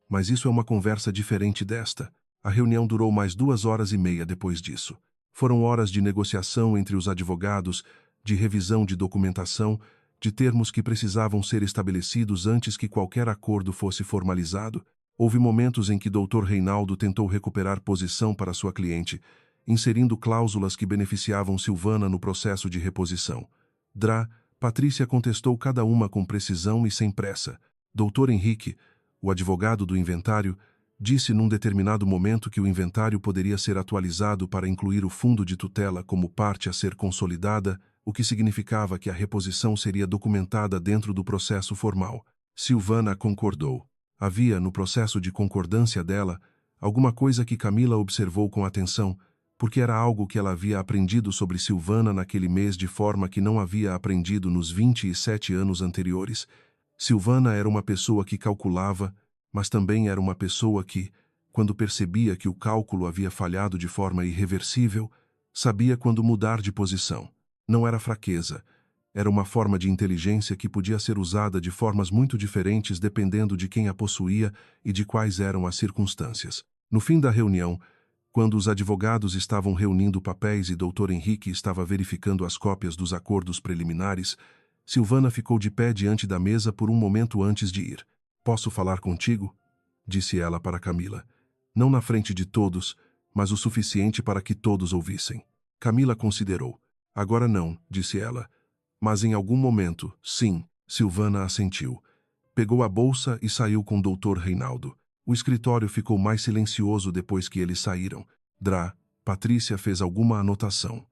Mas isso é uma conversa diferente desta. A reunião durou mais 2 horas e meia depois disso. Foram horas de negociação entre os advogados, de revisão de documentação, de termos que precisavam ser estabelecidos antes que qualquer acordo fosse formalizado. Houve momentos em que Dr. Reinaldo tentou recuperar posição para sua cliente, inserindo cláusulas que beneficiavam Silvana no processo de reposição. Patrícia contestou cada uma com precisão e sem pressa. Dr. Henrique, o advogado do inventário, disse num determinado momento que o inventário poderia ser atualizado para incluir o fundo de tutela como parte a ser consolidada, o que significava que a reposição seria documentada dentro do processo formal. Silvana concordou. Havia, no processo de concordância dela, alguma coisa que Camila observou com atenção, porque era algo que ela havia aprendido sobre Silvana naquele mês de forma que não havia aprendido nos 27 anos anteriores. Silvana era uma pessoa que calculava, mas também era uma pessoa que, quando percebia que o cálculo havia falhado de forma irreversível, sabia quando mudar de posição. Não era fraqueza, era uma forma de inteligência que podia ser usada de formas muito diferentes dependendo de quem a possuía e de quais eram as circunstâncias. No fim da reunião, quando os advogados estavam reunindo papéis e Dr. Henrique estava verificando as cópias dos acordos preliminares, Silvana ficou de pé diante da mesa por um momento antes de ir. Posso falar contigo? disse ela para Camila. Não na frente de todos, mas o suficiente para que todos ouvissem. Camila considerou. Agora não, disse ela. Mas em algum momento, sim, Silvana assentiu. Pegou a bolsa e saiu com o Dr. Reinaldo. O escritório ficou mais silencioso depois que eles saíram. Patrícia fez alguma anotação.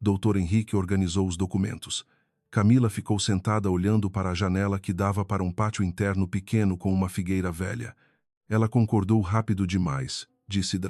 Dr. Henrique organizou os documentos. Camila ficou sentada olhando para a janela que dava para um pátio interno pequeno com uma figueira velha. Ela concordou rápido demais, disse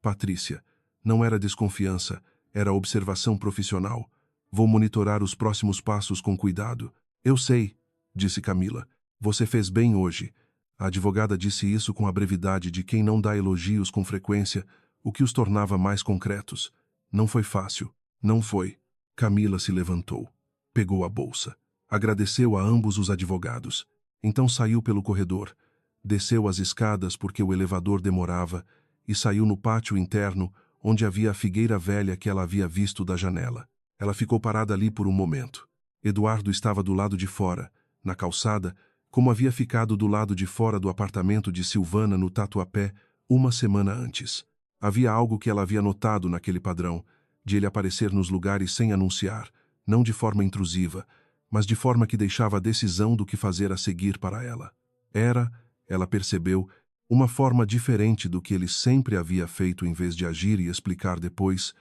Patrícia. Não era desconfiança, era observação profissional. Vou monitorar os próximos passos com cuidado. Eu sei, disse Camila. Você fez bem hoje. A advogada disse isso com a brevidade de quem não dá elogios com frequência, o que os tornava mais concretos. Não foi fácil. Não foi. Camila se levantou. Pegou a bolsa. Agradeceu a ambos os advogados. Então saiu pelo corredor. Desceu as escadas porque o elevador demorava e saiu no pátio interno, onde havia a figueira velha que ela havia visto da janela. Ela ficou parada ali por um momento. Eduardo estava do lado de fora, na calçada, como havia ficado do lado de fora do apartamento de Silvana no Tatuapé uma semana antes. Havia algo que ela havia notado naquele padrão, de ele aparecer nos lugares sem anunciar, não de forma intrusiva, mas de forma que deixava a decisão do que fazer a seguir para ela. Era, ela percebeu, uma forma diferente do que ele sempre havia feito em vez de agir e explicar depois.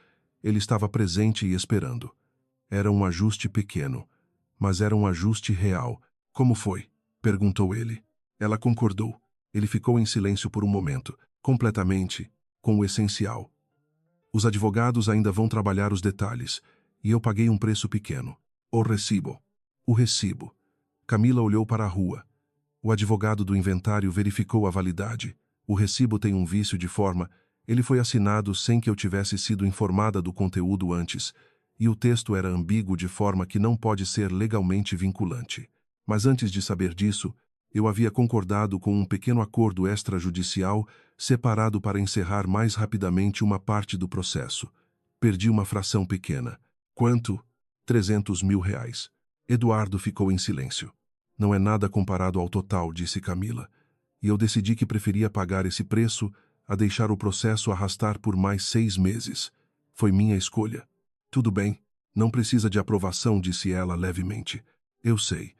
Ele estava presente e esperando. Era um ajuste pequeno, mas era um ajuste real. Como foi? Perguntou ele. Ela concordou. Ele ficou em silêncio por um momento, completamente, com o essencial. Os advogados ainda vão trabalhar os detalhes, e eu paguei um preço pequeno. O recibo. O recibo. Camila olhou para a rua. O advogado do inventário verificou a validade. O recibo tem um vício de forma. Ele foi assinado sem que eu tivesse sido informada do conteúdo antes, e o texto era ambíguo de forma que não pode ser legalmente vinculante. Mas antes de saber disso, eu havia concordado com um pequeno acordo extrajudicial separado para encerrar mais rapidamente uma parte do processo. Perdi uma fração pequena. Quanto? 300 mil reais. Eduardo ficou em silêncio. Não é nada comparado ao total, disse Camila. E eu decidi que preferia pagar esse preço a deixar o processo arrastar por mais 6 meses. Foi minha escolha. Tudo bem, não precisa de aprovação, disse ela levemente. Eu sei.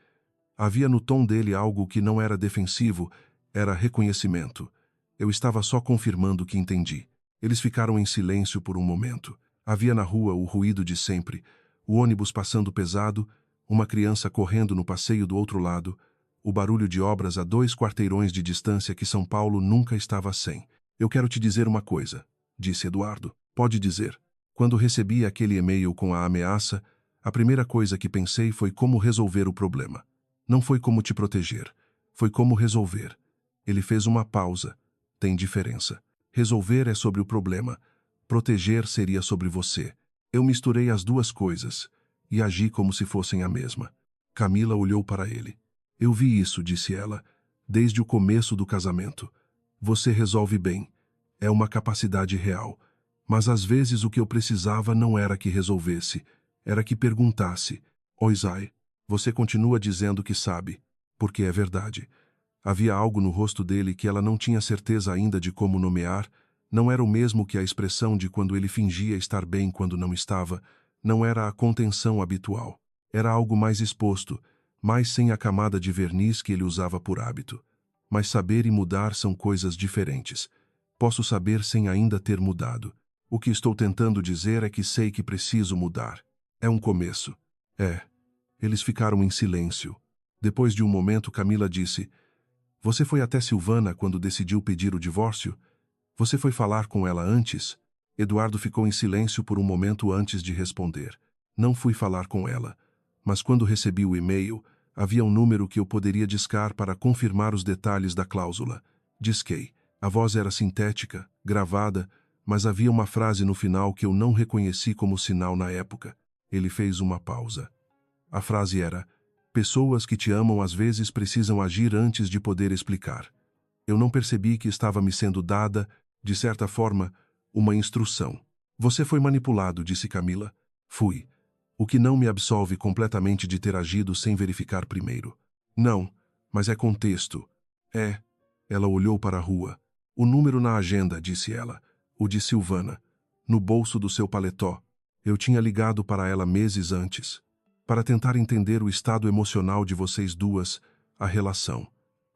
Havia no tom dele algo que não era defensivo, era reconhecimento. Eu estava só confirmando que entendi. Eles ficaram em silêncio por um momento. Havia na rua o ruído de sempre, o ônibus passando pesado, uma criança correndo no passeio do outro lado, o barulho de obras a 2 quarteirões de distância que São Paulo nunca estava sem. Eu quero te dizer uma coisa, disse Eduardo. Pode dizer. Quando recebi aquele e-mail com a ameaça, a primeira coisa que pensei foi como resolver o problema. Não foi como te proteger, foi como resolver. Ele fez uma pausa. Tem diferença. Resolver é sobre o problema. Proteger seria sobre você. Eu misturei as duas coisas e agi como se fossem a mesma. Camila olhou para ele. Eu vi isso, disse ela, desde o começo do casamento. Você resolve bem. É uma capacidade real. Mas às vezes o que eu precisava não era que resolvesse, era que perguntasse. Oisai, você continua dizendo que sabe, porque é verdade. Havia algo no rosto dele que ela não tinha certeza ainda de como nomear. Não era o mesmo que a expressão de quando ele fingia estar bem quando não estava. Não era a contenção habitual. Era algo mais exposto, mais sem a camada de verniz que ele usava por hábito. Mas saber e mudar são coisas diferentes. Posso saber sem ainda ter mudado. O que estou tentando dizer é que sei que preciso mudar. É um começo. É. Eles ficaram em silêncio. Depois de um momento, Camila disse: Você foi até Silvana quando decidiu pedir o divórcio? Você foi falar com ela antes? Eduardo ficou em silêncio por um momento antes de responder. Não fui falar com ela. Mas quando recebi o e-mail, havia um número que eu poderia discar para confirmar os detalhes da cláusula. Disquei. A voz era sintética, gravada, mas havia uma frase no final que eu não reconheci como sinal na época. Ele fez uma pausa. A frase era: Pessoas que te amam às vezes precisam agir antes de poder explicar. Eu não percebi que estava me sendo dada, de certa forma, uma instrução. Você foi manipulado, disse Camila. Fui. O que não me absolve completamente de ter agido sem verificar primeiro. Não, mas é contexto. Ela olhou para a rua. O número na agenda, disse ela. O de Silvana. No bolso do seu paletó. Eu tinha ligado para ela meses antes. Para tentar entender o estado emocional de vocês duas, a relação.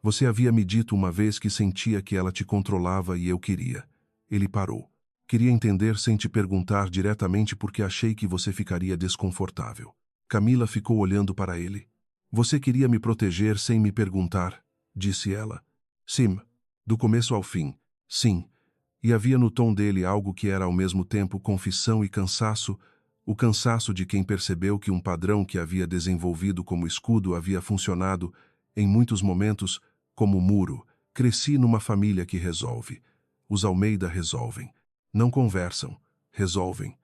Você havia me dito uma vez que sentia que ela te controlava e eu queria. Ele parou. Queria entender sem te perguntar diretamente porque achei que você ficaria desconfortável. Camila ficou olhando para ele. Você queria me proteger sem me perguntar, disse ela. Sim. Do começo ao fim. Sim. E havia no tom dele algo que era ao mesmo tempo confissão e cansaço, o cansaço de quem percebeu que um padrão que havia desenvolvido como escudo havia funcionado, em muitos momentos, como muro. Cresci numa família que resolve. Os Almeida resolvem. Não conversam, resolvem.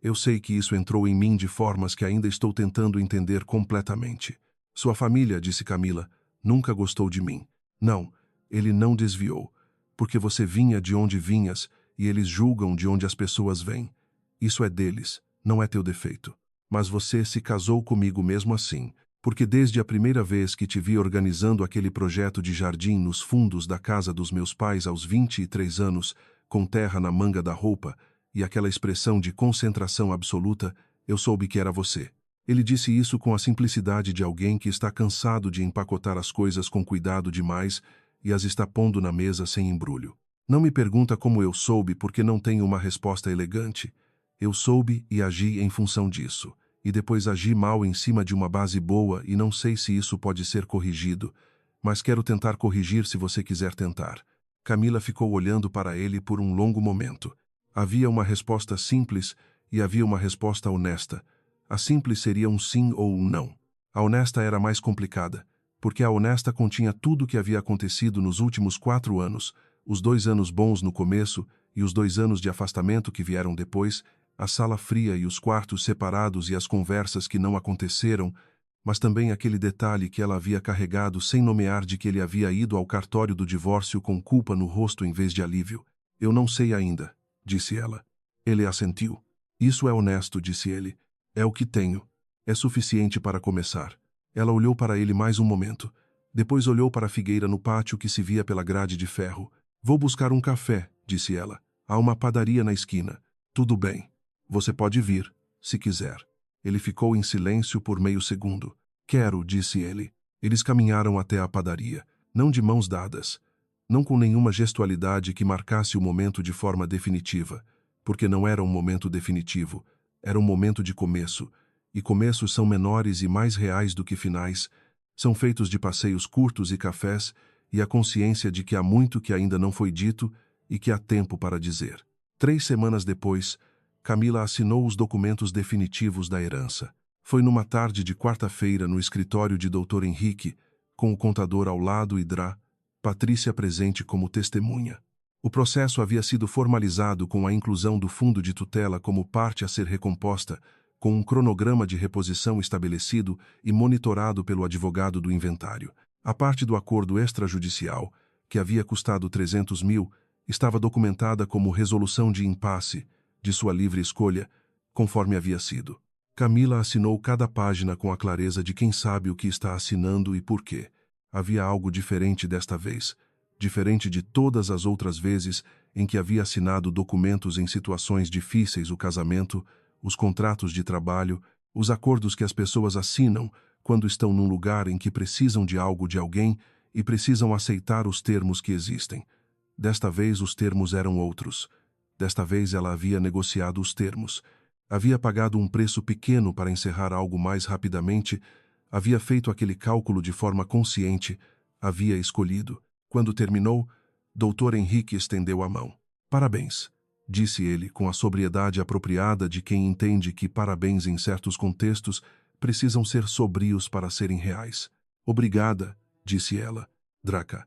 Eu sei que isso entrou em mim de formas que ainda estou tentando entender completamente. Sua família, disse Camila, nunca gostou de mim. Não, ele não desviou. Porque você vinha de onde vinhas e eles julgam de onde as pessoas vêm. Isso é deles, não é teu defeito. Mas você se casou comigo mesmo assim, porque desde a primeira vez que te vi organizando aquele projeto de jardim nos fundos da casa dos meus pais aos 23 anos, com terra na manga da roupa, e aquela expressão de concentração absoluta, eu soube que era você. Ele disse isso com a simplicidade de alguém que está cansado de empacotar as coisas com cuidado demais e as está pondo na mesa sem embrulho. Não me pergunta como eu soube porque não tenho uma resposta elegante. Eu soube e agi em função disso. E depois agi mal em cima de uma base boa e não sei se isso pode ser corrigido, mas quero tentar corrigir se você quiser tentar. Camila ficou olhando para ele por um longo momento. Havia uma resposta simples e havia uma resposta honesta. A simples seria um sim ou um não. A honesta era mais complicada, porque a honesta continha tudo o que havia acontecido nos últimos 4 anos, os 2 anos bons no começo e os 2 anos de afastamento que vieram depois, a sala fria e os quartos separados e as conversas que não aconteceram, mas também aquele detalhe que ela havia carregado sem nomear de que ele havia ido ao cartório do divórcio com culpa no rosto em vez de alívio. Eu não sei ainda, disse ela. Ele assentiu. Isso é honesto, disse ele. É o que tenho. É suficiente para começar. Ela olhou para ele mais um momento. Depois olhou para a figueira no pátio que se via pela grade de ferro. Vou buscar um café, disse ela. Há uma padaria na esquina. Tudo bem. Você pode vir, se quiser. Ele ficou em silêncio por meio segundo. Quero, disse ele. Eles caminharam até a padaria, não de mãos dadas, não com nenhuma gestualidade que marcasse o momento de forma definitiva, porque não era um momento definitivo, era um momento de começo, e começos são menores e mais reais do que finais, são feitos de passeios curtos e cafés e a consciência de que há muito que ainda não foi dito e que há tempo para dizer. 3 semanas depois, Camila assinou os documentos definitivos da herança. Foi numa tarde de quarta-feira no escritório de Dr. Henrique, com o contador ao lado e Patrícia presente como testemunha. O processo havia sido formalizado com a inclusão do fundo de tutela como parte a ser recomposta, com um cronograma de reposição estabelecido e monitorado pelo advogado do inventário. A parte do acordo extrajudicial, que havia custado 300 mil, estava documentada como resolução de impasse, de sua livre escolha, conforme havia sido. Camila assinou cada página com a clareza de quem sabe o que está assinando e por quê. Havia algo diferente desta vez, diferente de todas as outras vezes em que havia assinado documentos em situações difíceis, o casamento, os contratos de trabalho, os acordos que as pessoas assinam quando estão num lugar em que precisam de algo de alguém e precisam aceitar os termos que existem. Desta vez os termos eram outros. Desta vez ela havia negociado os termos. Havia pagado um preço pequeno para encerrar algo mais rapidamente, havia feito aquele cálculo de forma consciente, havia escolhido. Quando terminou, Dr. Henrique estendeu a mão. Parabéns, disse ele com a sobriedade apropriada de quem entende que parabéns em certos contextos precisam ser sobrios para serem reais. Obrigada, disse ela. Draca.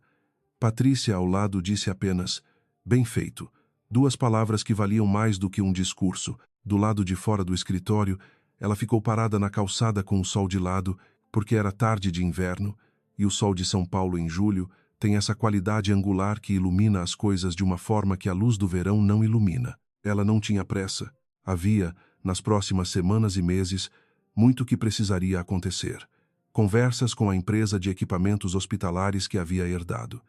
Patrícia ao lado disse apenas, bem feito. 2 palavras que valiam mais do que um discurso. Do lado de fora do escritório, ela ficou parada na calçada com o sol de lado, porque era tarde de inverno, e o sol de São Paulo em julho tem essa qualidade angular que ilumina as coisas de uma forma que a luz do verão não ilumina. Ela não tinha pressa. Havia, nas próximas semanas e meses, muito que precisaria acontecer. Conversas com a empresa de equipamentos hospitalares que havia herdado.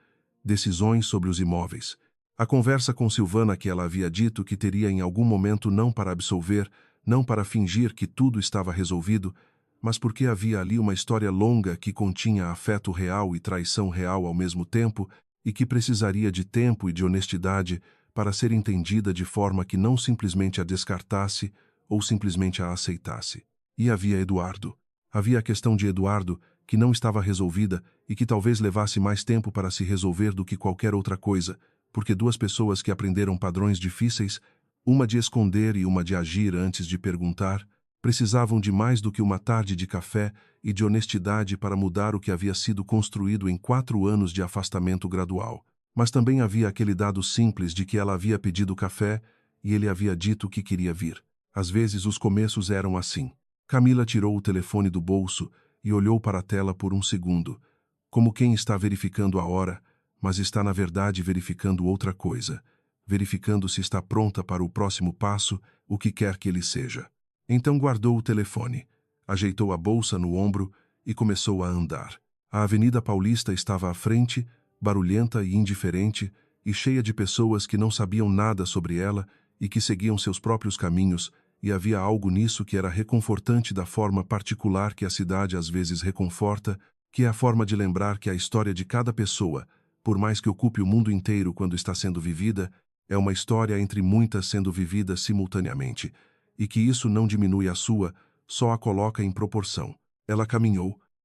decisões sobre os imóveis. A conversa com Silvana que ela havia dito que teria em algum momento não para absolver, não para fingir que tudo estava resolvido, mas porque havia ali uma história longa que continha afeto real e traição real ao mesmo tempo e que precisaria de tempo e de honestidade para ser entendida de forma que não simplesmente a descartasse ou simplesmente a aceitasse. E havia Eduardo. Havia a questão de Eduardo, que não estava resolvida e que talvez levasse mais tempo para se resolver do que qualquer outra coisa, porque duas pessoas que aprenderam padrões difíceis, uma de esconder e uma de agir antes de perguntar, precisavam de mais do que uma tarde de café e de honestidade para mudar o que havia sido construído em 4 anos de afastamento gradual. Mas também havia aquele dado simples de que ela havia pedido café e ele havia dito que queria vir. Às vezes os começos eram assim. Camila tirou o telefone do bolso e olhou para a tela por um segundo, como quem está verificando a hora, mas está na verdade verificando outra coisa, verificando se está pronta para o próximo passo, o que quer que ele seja. Então guardou o telefone, ajeitou a bolsa no ombro e começou a andar. A Avenida Paulista estava à frente, barulhenta e indiferente, e cheia de pessoas que não sabiam nada sobre ela e que seguiam seus próprios caminhos, e havia algo nisso que era reconfortante da forma particular que a cidade às vezes reconforta, que é a forma de lembrar que a história de cada pessoa, por mais que ocupe o mundo inteiro quando está sendo vivida, é uma história entre muitas sendo vividas simultaneamente, e que isso não diminui a sua, só a coloca em proporção. Ela caminhou,